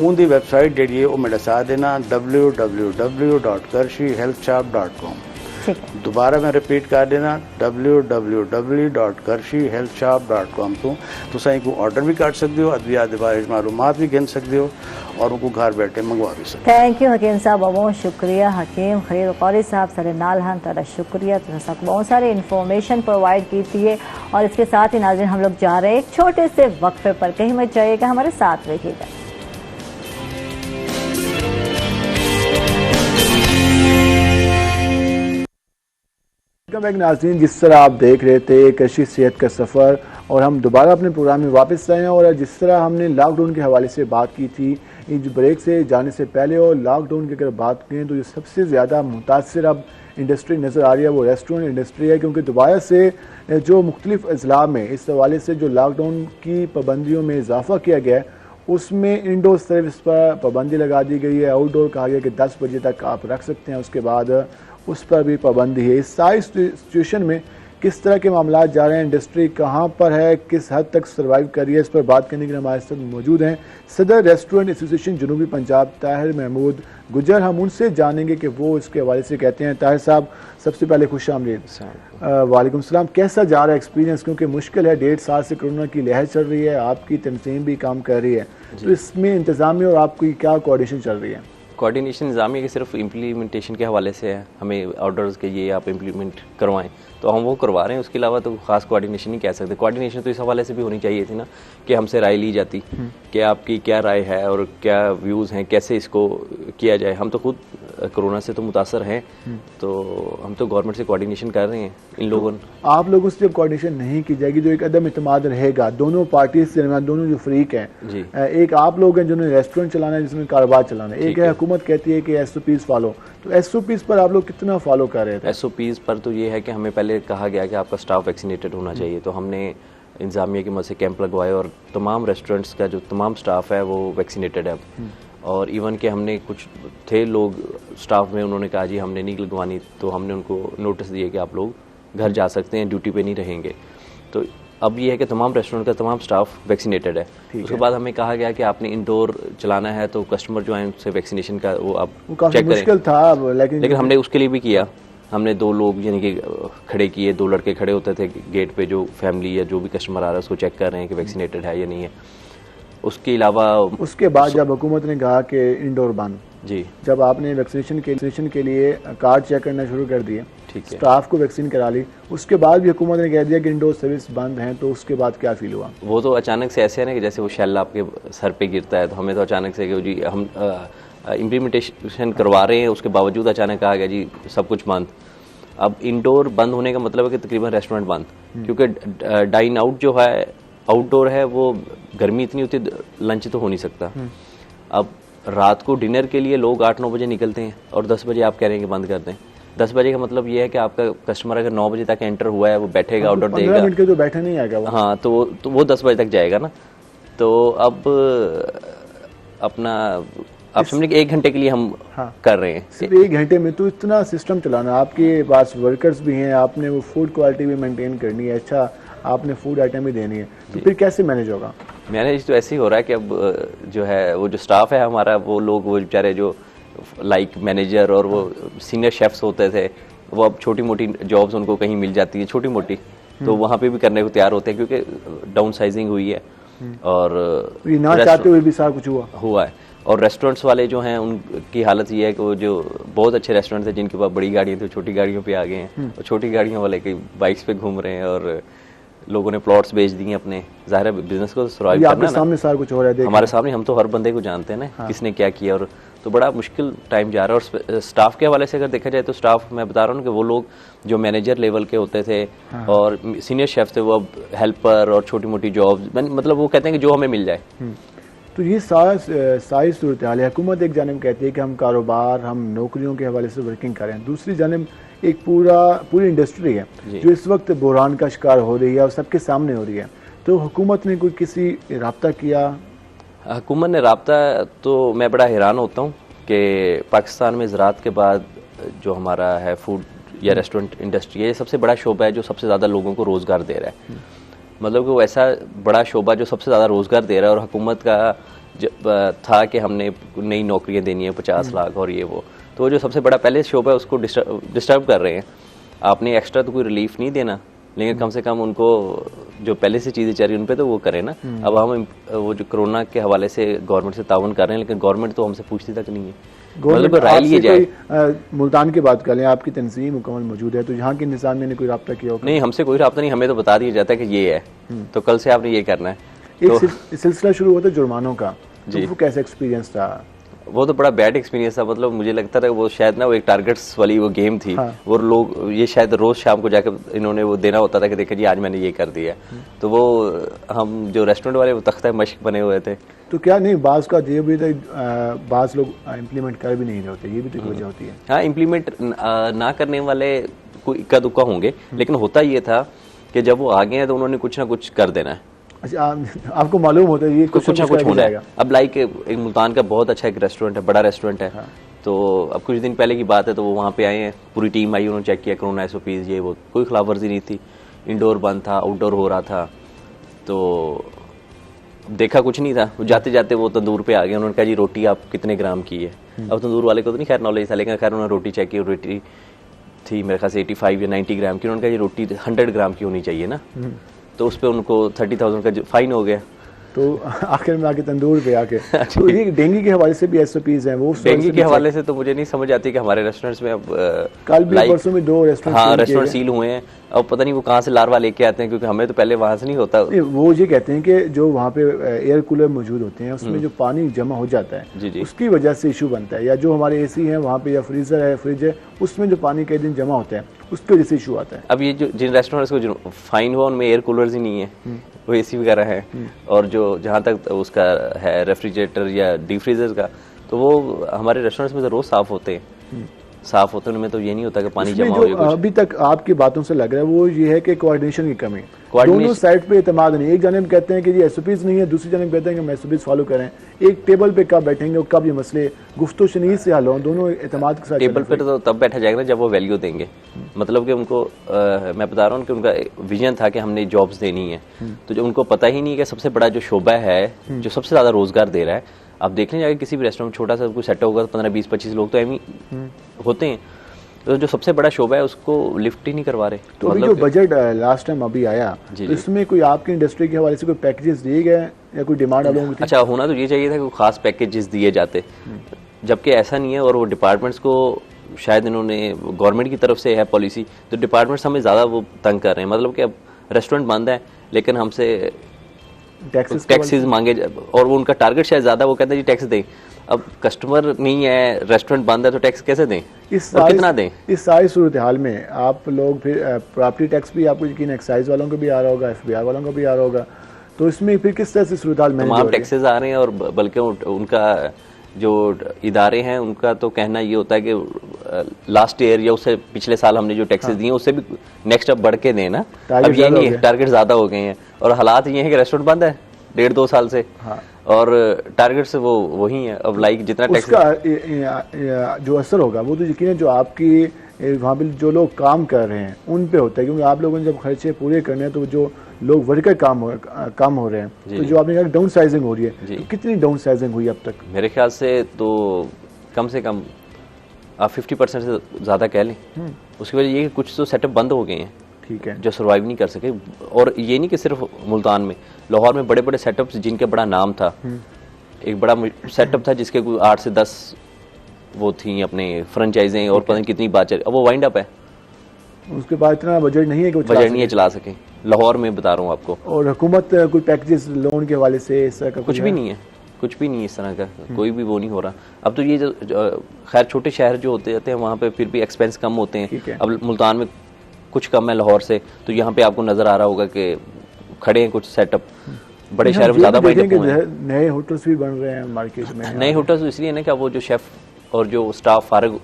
उनकी वेबसाइट जी है वो मेरे साथ देना www.karshihealthshop.com दोबारा मैं रिपीट कर देना www.karshihealthshop.com तो तुम इनको ऑर्डर भी कर सकते हो अद्वियात के बारे मालूमात भी गिन सकते हो और उनको घर बैठे मंगवा भी सकते हो। थैंक यू हकीम साहब बहुत शुक्रिया हकीम खलील क़ारी साहब सर नाल हन तारा शुक्रिया तुसा बहुत सारी इन्फॉर्मेशन प्रोवाइड की थी और इसके साथ ही नाज़रीन हम लोग जा रहे हैं एक छोटे से वक्फे पर कहीं मत जाइएगा हमारे साथ रहिएगा। नाज़रीन जिस तरह आप देख रहे थे कृषि सेहत का सफ़र और हम दोबारा अपने प्रोग्राम में वापस आए हैं और जिस तरह हमने लॉकडाउन के हवाले से बात की थी इस ब्रेक से जाने से पहले और लॉकडाउन की अगर बात करें तो ये सबसे ज़्यादा मुतासर अब इंडस्ट्री नज़र आ रही है वो रेस्टोरेंट इंडस्ट्री है क्योंकि दोबारा से जो मुख्तलिफ अजला में इस हवाले से जो लॉकडाउन की पाबंदियों में इजाफा किया गया है उसमें इंडोर सर्विस पर पाबंदी लगा दी गई है आउटडोर कहा गया कि 10 बजे तक आप रख सकते हैं उसके बाद उस पर भी पाबंदी है। इस सारी सिचुएशन में किस तरह के मामला जा रहे हैं इंडस्ट्री कहाँ पर है किस हद तक सर्वाइव कर रही है इस पर बात करने के लिए हमारे साथ मौजूद हैं सदर रेस्टोरेंट एसोसिएशन जनूबी पंजाब ताहिर महमूद गुजर। हम उनसे जानेंगे कि वो इसके हवाले से कहते हैं। ताहिर साहब सबसे पहले खुश आमदीद। वालेकुम सलाम। कैसा जा रहा है एक्सपीरियंस क्योंकि मुश्किल है 1.5 साल से कोरोना की लहर चल रही है आपकी तंजीम भी काम कर रही है तो इसमें इंतजामिया और आपकी क्या कोऑर्डिनेशन चल रही है? कोऑर्डिनेशन इंतजामिया के सिर्फ इम्प्लीमेंटेशन के हवाले से है हमें ऑर्डर्स के ये आप इम्प्लीमेंट करवाएं तो हम वो करवा रहे हैं उसके अलावा तो खास कोऑर्डिनेशन नहीं कह सकते। कोऑर्डिनेशन तो इस हवाले से भी होनी चाहिए थी ना कि हमसे राय ली जाती कि आपकी क्या राय है और क्या व्यूज़ हैं कैसे इसको किया जाए। हम तो खुद कोरोना से तो मुतासर हैं तो हम तो गवर्नमेंट से कोऑर्डिनेशन कर रहे हैं इन लोगों ने। आप लोगों से जब कोऑर्डिनेशन नहीं की जाएगी जो एक अदम इत्मीनाद रहेगा दोनों पार्टी से दोनों जो फ्रीक हैं जी एक आप लोग हैं जिन्होंने रेस्टोरेंट चलाना है जिसमें कारोबार चलाना है एक है हुकूमत कहती है कि SOPs फॉलो तो SOPs पर आप लोग कितना फॉलो कर रहे थे? SOPs पर तो ये है कि हमें पहले कहा गया कि आपका स्टाफ वैक्सीनेटेड होना चाहिए तो हमने इंतजामिया की मदद से कैंप लगवाए और तमाम रेस्टोरेंट्स का जो तमाम स्टाफ है वो वैक्सीनेटेड है और इवन के हमने कुछ थे लोग स्टाफ में उन्होंने कहा जी हमने नहीं लगवानी तो हमने उनको नोटिस दिए कि आप लोग घर जा सकते हैं ड्यूटी पे नहीं रहेंगे। तो अब ये है कि तमाम रेस्टोरेंट का तमाम स्टाफ वैक्सीनेटेड है। उसके बाद हमें कहा गया कि आपने इंडोर चलाना है तो कस्टमर जो है उनसे वैक्सीनेशन का वो आप चेक मुश्किल था लेकिन हमने उसके लिए भी किया। हमने 2 लोग यानी कि खड़े किए 2 लड़के खड़े होते थे गेट पे जो फैमिली या जो भी कस्टमर आ रहा है उसको चेक कर रहे हैं कि वैक्सीनेटेड है या नहीं है। उसके अलावा उसके बाद जब हुकूमत ने कहा कि इंडोर बंद जी जब आपने वैक्सीनेशन के लिए कार्ड चेक करना शुरू कर दिए ठीक है स्टाफ को वैक्सीन करा ली उसके बाद भी हुकूमत ने कह दिया कि इंडोर सर्विस बंद है तो उसके बाद क्या फील हुआ? वो तो अचानक से ऐसे है ना कि जैसे वो शेल आपके सर पे गिरता है तो हमें तो अचानक से कि जी हम इम्प्लीमेंटेशन करवा रहे हैं उसके बावजूद अचानक कहा गया जी सब कुछ बंद। अब इंडोर बंद होने का मतलब है कि तकरीबन रेस्टोरेंट बंद क्योंकि डाइन आउट जो है आउटडोर है वो गर्मी इतनी होती लंच तो हो नहीं सकता। अब रात को डिनर के लिए लोग 8-9 बजे निकलते हैं और 10 बजे आप कह रहे हैं कि बंद कर दें। 10 बजे का मतलब ये है कि आपका कस्टमर अगर 9 बजे तक एंटर हुआ है वो बैठेगा ऑर्डर देगा 15 मिनट के तो बैठा नहीं आएगा हाँ तो वो 10 बजे तक जाएगा ना। तो अब अपना आप समझे कि 1 घंटे के लिए हम कर रहे हैं सिर्फ 1 घंटे में तो इतना सिस्टम चलाना आपके पास वर्कर्स भी हैं आपने वो फूड क्वालिटी भी मेंटेन करनी है अच्छा आपने फूड आइटम भी देनी है तो फिर कैसे मैनेज होगा? मैनेज तो ऐसे ही हो रहा है कि अब जो है वो जो स्टाफ है हमारा वो लोग वो बेचारे जो लाइक मैनेजर और वो सीनियर शेफ्स होते थे वो अब छोटी मोटी जॉब्स उनको कहीं मिल जाती है छोटी मोटी तो वहाँ पे भी करने को तैयार होते हैं क्योंकि डाउन साइजिंग हुई है और ना चाहते हुए भी सारा कुछ हुआ है। और रेस्टोरेंट्स वाले जो हैं उनकी हालत ये है कि वो जो बहुत अच्छे रेस्टोरेंट थे जिनके पास बड़ी गाड़ियाँ थी छोटी गाड़ियों पे आ गए हैं और छोटी गाड़ियों वाले की बाइक्स पे घूम रहे हैं और लोगों ने प्लॉट्स बेच दिए अपने। ज़ाहिर है बिजनेस को सर्वाइव करना सामने सारा कुछ हो रहा है हमारे सामने हम तो हर बंदे को जानते हैं ना किसने क्या किया और तो बड़ा मुश्किल टाइम जा रहा है। और स्टाफ के हवाले से अगर देखा जाए तो स्टाफ, मैं बता रहा हूँ कि वो लोग जो मैनेजर लेवल के होते थे और सीनियर शेफ थे, वो अब हेल्पर और छोटी मोटी जॉब, मतलब वो कहते हैं कि जो हमें मिल जाए। तो ये सारी सूरत हाल है। हुकूमत एक जानब कहती है कि हम कारोबार, हम नौकरियों के हवाले से वर्किंग करें, दूसरी जानब एक पूरी इंडस्ट्री है जो इस वक्त बहरान का शिकार हो रही है और सबके सामने हो रही है। तो हुकूमत ने कोई किसी राब्ता किया? हुकूमत ने राब्ता, तो मैं बड़ा हैरान होता हूँ कि पाकिस्तान में ज़राअत के बाद जो हमारा है फूड या रेस्टोरेंट इंडस्ट्री है, ये सबसे बड़ा शोबा है जो सबसे ज़्यादा लोगों को रोज़गार दे रहा है। मतलब कि वो ऐसा बड़ा शोबा जो सबसे ज़्यादा रोज़गार दे रहा है, और हुकूमत का था कि हमने नई नौकरियां देनी है 50 लाख और ये वो, तो वो जो सबसे बड़ा पहले शोबा है उसको डिस्टर्ब कर रहे हैं। आपने एक्स्ट्रा तो कोई रिलीफ नहीं देना, लेकिन कम से कम उनको जो पहले से चीज़ें चल रही हैं उन पे तो वो करें ना। अब हम वो जो कोरोना के हवाले से गवर्नमेंट से ताउन कर रहे हैं, लेकिन गवर्नमेंट तो हमसे पूछती तक नहीं है। मतलब राय लिए जाए। मुल्तान की बात कर लें, आपकी तंजीम मुकम्मल मौजूद है, तो यहाँ के निज़ाम ने कोई रब्ता किया होगा? नहीं, हमसे कोई रब्ता नहीं, हमें तो बता दिया जाता है कि ये है, तो कल से आपने ये करना है। एक सिलसिला शुरू होता है जुर्मानों का, तो वो कैसा एक्सपीरियंस था? वो तो बड़ा बैड एक्सपीरियंस था। मतलब मुझे लगता था वो शायद ना वो एक टारगेट्स वाली वो गेम थी। वो लोग ये शायद रोज शाम को जाकर इन्होंने वो देना होता था कि देखिए जी आज मैंने ये कर दिया। तो वो हम जो रेस्टोरेंट वाले वो तख्ता मश्क बने हुए थे। तो क्या नहीं, बाज़ का ये भी बाज़ लोग इम्प्लीमेंट कर भी नहीं रहे होते, ये भी तो वजह होती है। हाँ, इम्प्लीमेंट ना करने वाले कोई इक्का दुक्का होंगे, लेकिन होता ये था कि जब वो आ गए हैं तो उन्होंने कुछ ना कुछ कर देना है। अच्छा, आपको मालूम होता है ये कुछ ना कुछ होना है। अब लाइक एक मुल्तान का बहुत अच्छा एक रेस्टोरेंट है, बड़ा रेस्टोरेंट है। तो अब कुछ दिन पहले की बात है, तो वो वहाँ पे आए हैं, पूरी टीम आई, उन्होंने चेक किया कोरोना SOPs ये वो, कोई खिलाफ वर्जी नहीं थी। इंडोर बंद था, आउटडोर हो रहा था, तो देखा कुछ नहीं था। जाते जाते वो तंदूर पे आ गए, उन्होंने कहा जी रोटी आप कितने ग्राम की है। अब तंदूर वाले को तो नहीं खैर नॉलेज था, लेकिन खैर उन्होंने रोटी चेक की, रोटी थी मेरे ख्याल से 85 या 90 ग्राम की। उन्होंने कहा जी रोटी 100 ग्राम की होनी चाहिए ना, तो उस पर उनको 30,000 का फाइन हो गया। तो आखिर में आके तंदूर पे आके तो ये डेंगू के हवाले से भी SOPs हैं, वो डेंगू के हवाले से तो मुझे नहीं समझ आती कि हमारे रेस्टोरेंट्स में अब कल भी परसों में 2 रेस्टोरेंट, हाँ रेस्टोरेंट सील हुए हैं। अब पता नहीं वो कहाँ से लार्वा लेके आते हैं, क्योंकि हमें तो पहले वहां से नहीं होता। वो ये कहते हैं कि जो वहाँ पे एयर कूलर मौजूद होते हैं उसमें जो पानी जमा हो जाता है उसकी वजह से इशू बनता है, या जो हमारे AC है वहाँ पे या फ्रीजर है, फ्रिज है, उसमें जो पानी कई दिन जमा होता है उसकी वजह से इशू आता है। अब ये जो जिन रेस्टोरेंट्स को जो फाइन हुआ उनमें एयर कूलर्स ही नहीं है, वो AC वगैरह है, और जो जहाँ तक उसका है रेफ्रिजरेटर या डीप फ्रीजर का, तो वो हमारे रेस्टोरेंट्स में तो रोज साफ होते हैं, साफ होते हैं, उनमें तो ये नहीं होता कि पानी जमा हो जाए। अभी तक आपकी बातों से लग रहा है वो ये है कि कोऑर्डिनेशन की कमी, दोनों साइड पे एतमाद नहीं। एक जानब कहते हैं कि ये SOPs नहीं है, दूसरी जानब कहते हैं कि हम SOPs फॉलो करें। एक टेबल पे कब बैठेंगे और कब ये मसले गुफ्तो शनीद से हल हों, दोनों एतमाद के साथ। टेबल पे तो तब बैठा जाएगा ना जब वो वैल्यू देंगे। मतलब कि उनको मैं बता रहा हूँ कि उनका विजन था कि हमने जॉब्स देनी है, तो जो उनको पता ही नहीं कि सबसे बड़ा जो शोबा है जो सबसे ज्यादा रोजगार दे रहा है, आप देख लें जाके किसी भी रेस्टोरेंट में छोटा सा कोई सेट होगा 15, 20, 25 लोग तो एम होते हैं, तो जो सबसे बड़ा शोबा है उसको लिफ्ट ही नहीं करवा रहे। तो अभी जो बजट लास्ट टाइम अभी आया, तो इसमें कोई आपकी इंडस्ट्री के हवाले से कोई पैकेजेस दिए गए या कोई डिमांड लोगों की? अच्छा, होना तो ये चाहिए था कि खास पैकेजेस दिए जाते, जबकि ऐसा नहीं है। और वो डिपार्टमेंट्स को शायद इन्होंने गवर्नमेंट की तरफ से है पॉलिसी, तो डिपार्टमेंट्स हमें ज़्यादा वो तंग कर रहे हैं। मतलब कि अब रेस्टोरेंट बंद है लेकिन हमसे टैक्सेस मांगे, और वो उनका टारगेट शायद ज़्यादा, वो कहते हैं जी टैक्स दें। अब कस्टमर नहीं है, रेस्टोरेंट बंद है, तो टैक्स कैसे दें और कितना दें? इस सारी सूरत हाल में आप लोग फिर प्रॉपर्टी टैक्स भी आपको यकीन एक्साइज वालों को भी आ रहा होगा, FBI वालों को भी आ रहा होगा, तो इसमें फिर किस तरह से सूरत हाल में तमाम टैक्सेस आ रहे हैं। और बल्कि उनका जो इदारे हैं उनका तो कहना ये होता है कि लास्ट ईयर या उससे पिछले साल हमने जो टैक्सेस दिए उससे भी नेक्स्ट अब बढ़ के दें ना। अब ये नहीं है, टारगेट ज्यादा हो गए हैं, और हालात ये है कि रेस्टोरेंट बंद है 1.5-2 साल से, और टारगेट से वो वही है। अब लाइक जितना टैक्स उसका जो असर होगा वो तो यकीन है जो आपकी वहाँ पे जो लोग काम कर रहे हैं उन पे होता है, क्योंकि आप लोगों ने जब खर्चे पूरे करने हैं तो जो लोग वर्कर काम हो रहे हैं, तो जो आपने कहा डाउन साइजिंग हो रही है, तो कितनी डाउन साइजिंग हुई अब तक? मेरे ख्याल से कम आप 50% से ज़्यादा कह लें। उसकी वजह ये कि कुछ तो सेटअप बंद हो गए हैं, ठीक है, जो सर्वाइव नहीं कर सके। और ये नहीं कि सिर्फ मुल्तान में, लाहौर में बड़े बड़े सेटअप्स जिनके बड़ा नाम था, एक बड़ा सेटअप था जिसके कोई 8 से 10 वो थी अपने फ्रेंचाइजें, और पता नहीं कितनी बात चली, अब वो वाइंड अप है। उसके बाद इतना बजट नहीं है कि बजट नहीं है चला सके, लाहौर में बता रहा हूँ आपको। और हुकूमत कोई पैकेजेस लोन के हवाले से इस तरह का कुछ भी नहीं है, कुछ भी नहीं इस तरह का, कोई भी वो नहीं हो रहा। अब तो ये जो खैर छोटे शहर जो होते जाते हैं वहाँ पे फिर भी एक्सपेंस कम होते हैं। अब मुल्तान में कुछ कम है लाहौर से, तो यहाँ पे आपको नजर आ रहा होगा कि खड़े हैं कुछ सेटअप, बड़े शहर में ज्यादा नए होटल्स भी बन रहे हैं मार्केट में। नए होटल्स इसलिए ना कि वो जो शेफ और जो स्टाफ फारिग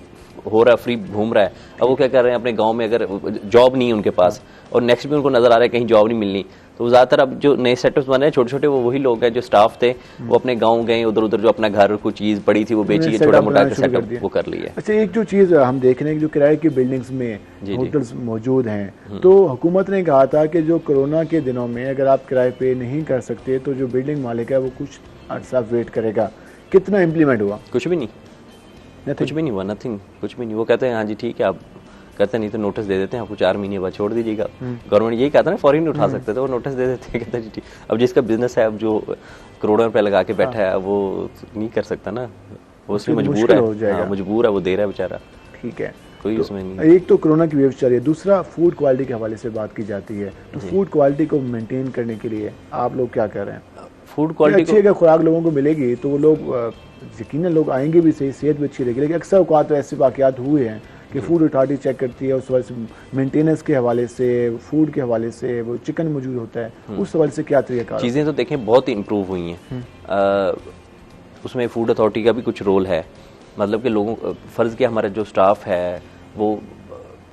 हो रहा है, फ्री घूम रहा है, अब वो क्या कर रहे हैं अपने गांव में, अगर जॉब नहीं है उनके पास और नेक्स्ट भी उनको नजर आ रहा है कहीं जॉब नहीं मिलनी, तो ज्यादातर अब जो नए सेटअप्स बने हैं छोटे छोटे वो वही लोग हैं जो स्टाफ थे वो अपने गांव गए, उधर उधर जो अपना घर कुछ चीज पड़ी थी वो बेची, छोटा मोटा सेटअप वो कर लिया। अच्छा, एक जो चीज हम देख रहे हैं जो किराए की बिल्डिंग्स में होटल्स मौजूद हैं, तो हुकूमत ने कहा था कि जो कोरोना के दिनों में अगर आप किराए पे नहीं कर सकते तो जो बिल्डिंग मालिक है वो कुछ अर्सा वेट करेगा। कितना इम्प्लीमेंट हुआ? कुछ भी नहीं, कुछ भी नहीं हुआ, नथिंग, कुछ भी नहीं। वो कहते हैं हाँ जी ठीक है, आप कहते नहीं तो नोटिस दे देते हैं आपको 4 महीने बाद छोड़ दीजिएगा। गवर्नमेंट यही कहता है ना, फॉरेन उठा सकते थे, वो नोटिस दे देते हैं, कहते हैं जी ठीक। अब जिसका बिजनेस है, अब जो करोड़ों रुपए लगा के बैठा है वो नहीं कर सकता ना, वो उसमें मजबूर है, मजबूर है, वो दे रहा है बेचारा। ठीक है, कोई उसमें नहीं। एक तो कोरोना की वेव चल रही है, दूसरा फूड क्वालिटी के हवाले से बात की जाती है, तो फूड क्वालिटी को मेंटेन करने के लिए आप लोग क्या कर रहे हैं? फूड क्वालिटी अच्छी अगर खुराक लोगों को मिलेगी तो वो लोग यकीनन लोग आएंगे भी, सही सेहत भी अच्छी रहेगी। लेकिन अक्सर औकात तो ऐसे वाक़यात हुए हैं कि फूड अथॉरिटी चेक करती है, उस वजह से मेंटेनेंस के हवाले से, फूड के हवाले से, वो चिकन मौजूद होता है, उस हवाले से क्या तरीका? चीज़ें तो देखें बहुत इम्प्रूव हुई हैं, उसमें फूड अथॉरिटी का भी कुछ रोल है। मतलब कि लोगों फ़र्ज़ किया हमारा जो स्टाफ है वो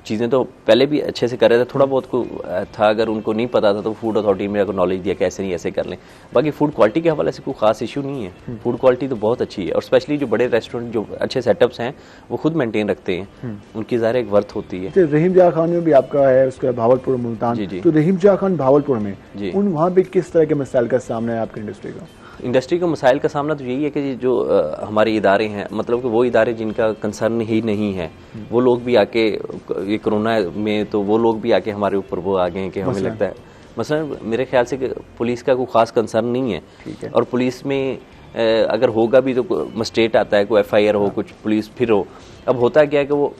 चीज़ें तो पहले भी अच्छे से कर रहे थे, थोड़ा बहुत को था, अगर उनको नहीं पता था तो फूड अथॉरिटी में अगर नॉलेज दिया कैसे नहीं ऐसे कर लें। बाकी फूड क्वालिटी के हवाले से कोई खास इशू नहीं है, फूड क्वालिटी तो बहुत अच्छी है। और स्पेशली जो बड़े रेस्टोरेंट जो अच्छे सेटअप्स हैं वो खुद मेंटेन रखते हैं, उनकी ज़ाहिर एक वर्थ होती है। रहीम जहाँ खान में भी आपका है, उसके भावलपुर मुल्तान, तो रहीम जहाँ खान भावलपुर में उन वहाँ पे किस तरह के मसाइल का सामना है आपकी इंडस्ट्री का? इंडस्ट्री को मसाइल का सामना तो यही है कि जो हमारे इदारे हैं, मतलब कि वो इदारे जिनका कंसर्न ही नहीं है, वो लोग भी आके ये कोरोना में तो वो लोग भी आके हमारे ऊपर वो आ गए हैं कि हमें लगता है मसलन मेरे ख्याल से कि पुलिस का कोई खास कंसर्न नहीं है। और पुलिस में अगर होगा भी तो मजिस्ट्रेट आता है, कोई FIR हो, कुछ पुलिस फिर हो। अब होता क्या है कि वो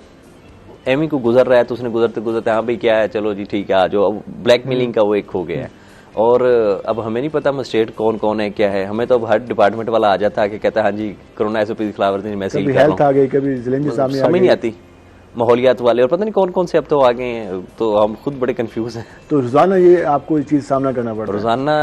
एमी को गुजर रहा है तो उसने गुजरते गुजरते हाँ भाई क्या है, चलो जी ठीक है आ जाओ। अब ब्लैकमेलिंग का वो एक हो गया है। और अब हमें नहीं पता मजिस्ट्रेट कौन कौन है क्या है, हमें तो अब हर डिपार्टमेंट वाला आ जाता है कि कहता है हाँ जी कोरोना SOP के खिलाफ मैं सील कर रहा हूं। कभी समझ नहीं आती माहौलियात वाले और पता नहीं कौन कौन से अब तो आ गए हैं, तो हम खुद बड़े कंफ्यूज हैं। तो रोजाना ये आपको ये चीज सामना करना पड़ रहा है? रोजाना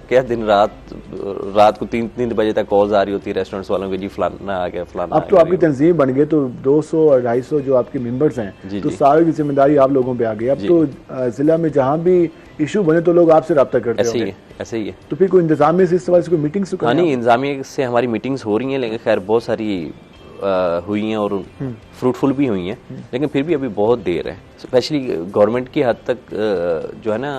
क्या, दिन रात को 3 बजे तक कॉल्स आ रही होती है रेस्टोरेंट्स वालों की, जी फलाना आ गया फलाना। अब तो आपकी तंजीम बन गई तो 200 और 250 जो आपके मेंबर्स हैं, तो सारी जिम्मेदारी आप लोगों पे आ गई। अब तो जिला में जहाँ भी इशू बने तो लोग आपसे रब्ता करते हैं। ऐसे ही है। तो फिर कोई इंतजामिया से इस सवाल से कोई मीटिंग्स? हाँ नहीं, इंतजामिया से हमारी मीटिंग्स हो रही हैं, लेकिन खैर बहुत सारी हुई हैं और फ्रूटफुल भी हुई हैं, लेकिन फिर भी अभी बहुत देर है। स्पेशली गवर्नमेंट की हद तक जो है ना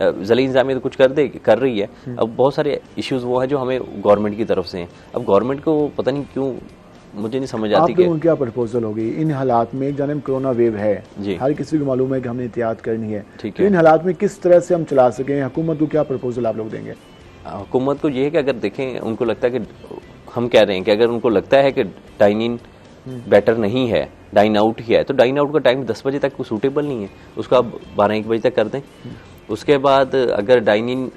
ज़िला इंतजामिया तो कुछ कर रही है। अब बहुत सारे इश्यूज वो हैं जो हमें गवर्नमेंट की तरफ से हैं। अब गवर्नमेंट को पता नहीं क्यों मुझे नहीं समझ आती कि क्या प्रपोजल होगी इन हालात में। जाने कोरोना वेव है, हर किसी को मालूम है कि हमने एहतियात करनी है, तो इन हालात में किस तरह से हम चला सकें, हुकूमत को क्या प्रपोजल आप लोग देंगे? हुकूमत को ये है कि अगर देखें उनको लगता है कि हम कह रहे हैं कि अगर उनको लगता है कि डाइन इन बेटर नहीं है, डाइन आउट ही है, तो डाइन आउट का टाइम 10 बजे तक सूटेबल नहीं है, उसको आप 12-1 बजे तक कर दें। उसके बाद अगर डाइन इन,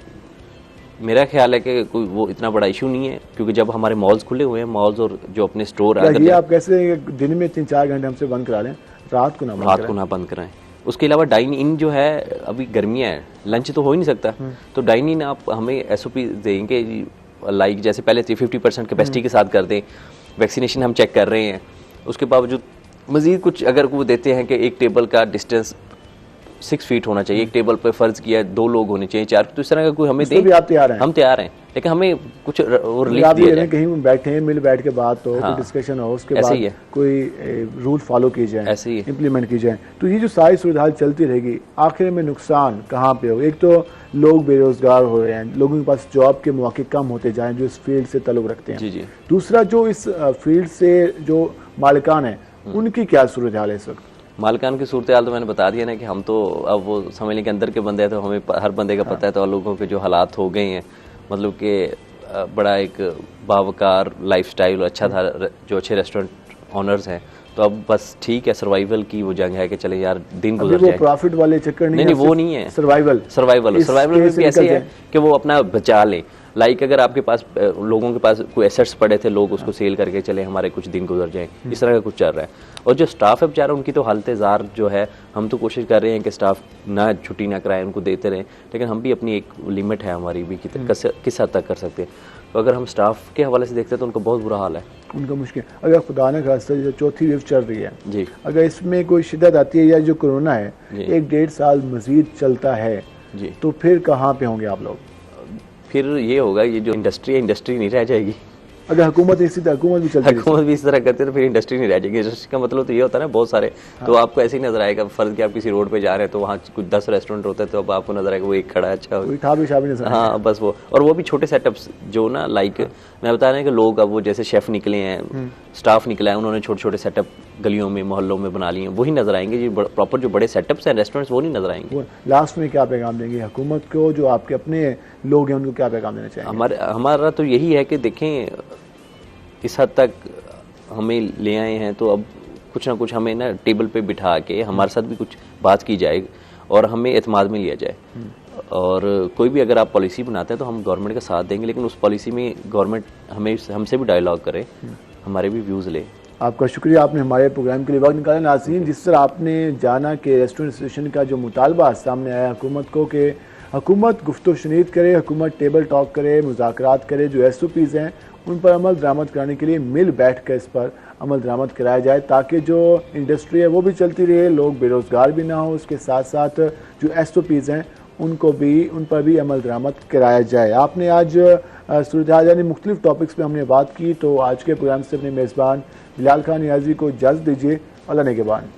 मेरा ख्याल है कि कोई वो इतना बड़ा इशू नहीं है, क्योंकि जब हमारे मॉल्स खुले हुए हैं, मॉल्स और जो अपने स्टोर, ये आप कैसे दिन में 3-4 घंटे हमसे बंद करा लें, रात को ना बंद कराएं। उसके अलावा डाइन इन जो है, अभी गर्मियाँ है, लंच तो हो ही नहीं सकता, तो डाइन इन आप हमें SOP देंगे लाइक जैसे पहले 50% कैपेसिटी के साथ कर दें। वैक्सीनेशन हम चेक कर रहे हैं, उसके बावजूद मजीद कुछ अगर वो देते हैं कि एक टेबल का डिस्टेंस 6 फीट होना चाहिए, एक टेबल पर फर्ज किया 2 लोग होने चाहिए, 4, तो इस तरह का कोई हमें दे, आप तैयार हैं? हम तैयार हैं, लेकिन हमें कुछ रिलीफ दिया जाए। कहीं बैठे हैं, मिल बैठ के बात हो, कोई डिस्कशन हो, उसके बाद कोई रूल फॉलो की जाए, ऐसे ही इम्प्लीमेंट की जाए। तो ये जो सारी सूरत चलती रहेगी, आखिर में नुकसान कहाँ पे हो? एक तो लोग बेरोजगार हो रहे हैं, लोगों के पास जॉब के मौके कम होते जाएं जो इस फील्ड से ताल्लुक रखते हैं। जी। दूसरा, जो इस फील्ड से जो मालिकान है उनकी क्या सूरत हाल है इस वक्त? मालिकान की सूरत हाल तो मैंने बता दिया ना कि हम तो अब वो समझ लें के अंदर के बंदे हैं, तो हमें हर बंदे का पता है। तो लोगों के जो हालात हो गए हैं, मतलब कि बड़ा एक बावकार लाइफस्टाइल अच्छा था, जो अच्छे रेस्टोरेंट ऑनर्स हैं, तो अब बस ठीक है, सर्वाइवल की वो जंग है कि चले यार दिन गुजर जाए। प्रॉफिट वाले चक्कर नहीं, वो नहीं है, सर्वाइवल में भी ऐसे है कि वो अपना बचा लें। लाइक अगर आपके पास लोगों के पास कोई एसेट्स पड़े थे, लोग उसको सेल करके चले, हमारे कुछ दिन गुजर जाए, इस तरह का कुछ चल रहा है। और जो स्टाफ है बेचारा, उनकी तो हालत ज़ार जो है, हम तो कोशिश कर रहे हैं कि स्टाफ ना छुट्टी ना कराएं, उनको देते रहें, लेकिन हम भी अपनी एक लिमिट है हमारी भी किस हद तक कर सकते हैं। तो अगर हम स्टाफ के हवाले से देखते हैं तो उनका बहुत बुरा हाल है, उनका मुश्किल। अगर खुदा न खास्ता जो चौथी वेव चल रही है जी, अगर इसमें कोई शिद्दत आती है या जो कोरोना है 1-1.5 साल मजीद चलता है जी, तो फिर कहाँ पे होंगे आप लोग? फिर ये होगा, ये जो इंडस्ट्री है, इंडस्ट्री नहीं रह जाएगी। अगर हुकूमत इसी तरह हुकूमत भी चलती हुकूमत भी इस तरह करते तो फिर इंडस्ट्री नहीं रह जाएगी। इंडस्ट्री का मतलब तो ये होता है ना, बहुत सारे तो आपको ऐसे ही नजर आएगा, फर्ज कि आप किसी रोड पे जा रहे हैं तो वहाँ कुछ 10 रेस्टोरेंट होते हैं, तो अब आपको नजर आएगा वो एक खड़ा है, अच्छा नजर। हाँ बस वो, और वो भी छोटे सेटअप्स जो ना, लाइक मैं बता रहा हूँ कि लोग अब वो जैसे शेफ निकले हैं, स्टाफ निकला है, उन्होंने छोटे छोटे सेटअप गलियों में मोहल्लों में बना लिए हैं, वही नजर आएंगे। जी प्रॉपर जो बड़े सेटअप्स हैं रेस्टोरेंट्स, वो नहीं नजर आएंगे। लास्ट में क्या पैगाम देंगे हुकूमत को, जो आपके अपने लोग हैं उनको क्या पैगाम देना चाहिए? हमारा तो यही है कि देखें, इस हद तक हमें ले आए हैं तो अब कुछ ना कुछ हमें ना टेबल पे बिठा के हमारे साथ भी कुछ बात की जाए और हमें एतमाद में लिया जाए। और कोई भी अगर आप पॉलिसी बनाते हैं तो हम गवर्नमेंट का साथ देंगे, लेकिन उस पॉलिसी में गवर्नमेंट हमसे भी डायलॉग करे, हमारे भी व्यूज़ ले। आपका शुक्रिया, आपने हमारे प्रोग्राम के लिए वक्त निकाला। नाज़रीन, जिस तरह आपने जाना कि रेस्टोरेंट एसोसिएशन का जो मुतालबा सामने आया हुकूमत को कि हुकूमत गुफ्तो शनीद करे, हुकूमत टेबल टॉक करे, मुज़ाकरात करे, जो SOPs हैं उन पर अमल दरामद कराने के लिए मिल बैठ कर इस पर अमल दरामद कराया जाए, ताकि जो इंडस्ट्री है वो भी चलती रहे, लोग बेरोज़गार भी ना हो, उसके साथ साथ जो SOPs हैं उन पर भी अमल दरामद कराया जाए। आपने आज सूरत हाल यानी मुख्तलिफ टॉपिक्स पे हमने बात की, तो आज के प्रोग्राम से अपने मेज़बान बिलाल खान नियाज़ी को इजाज़त दीजिए। अल्लाह ने के बाद।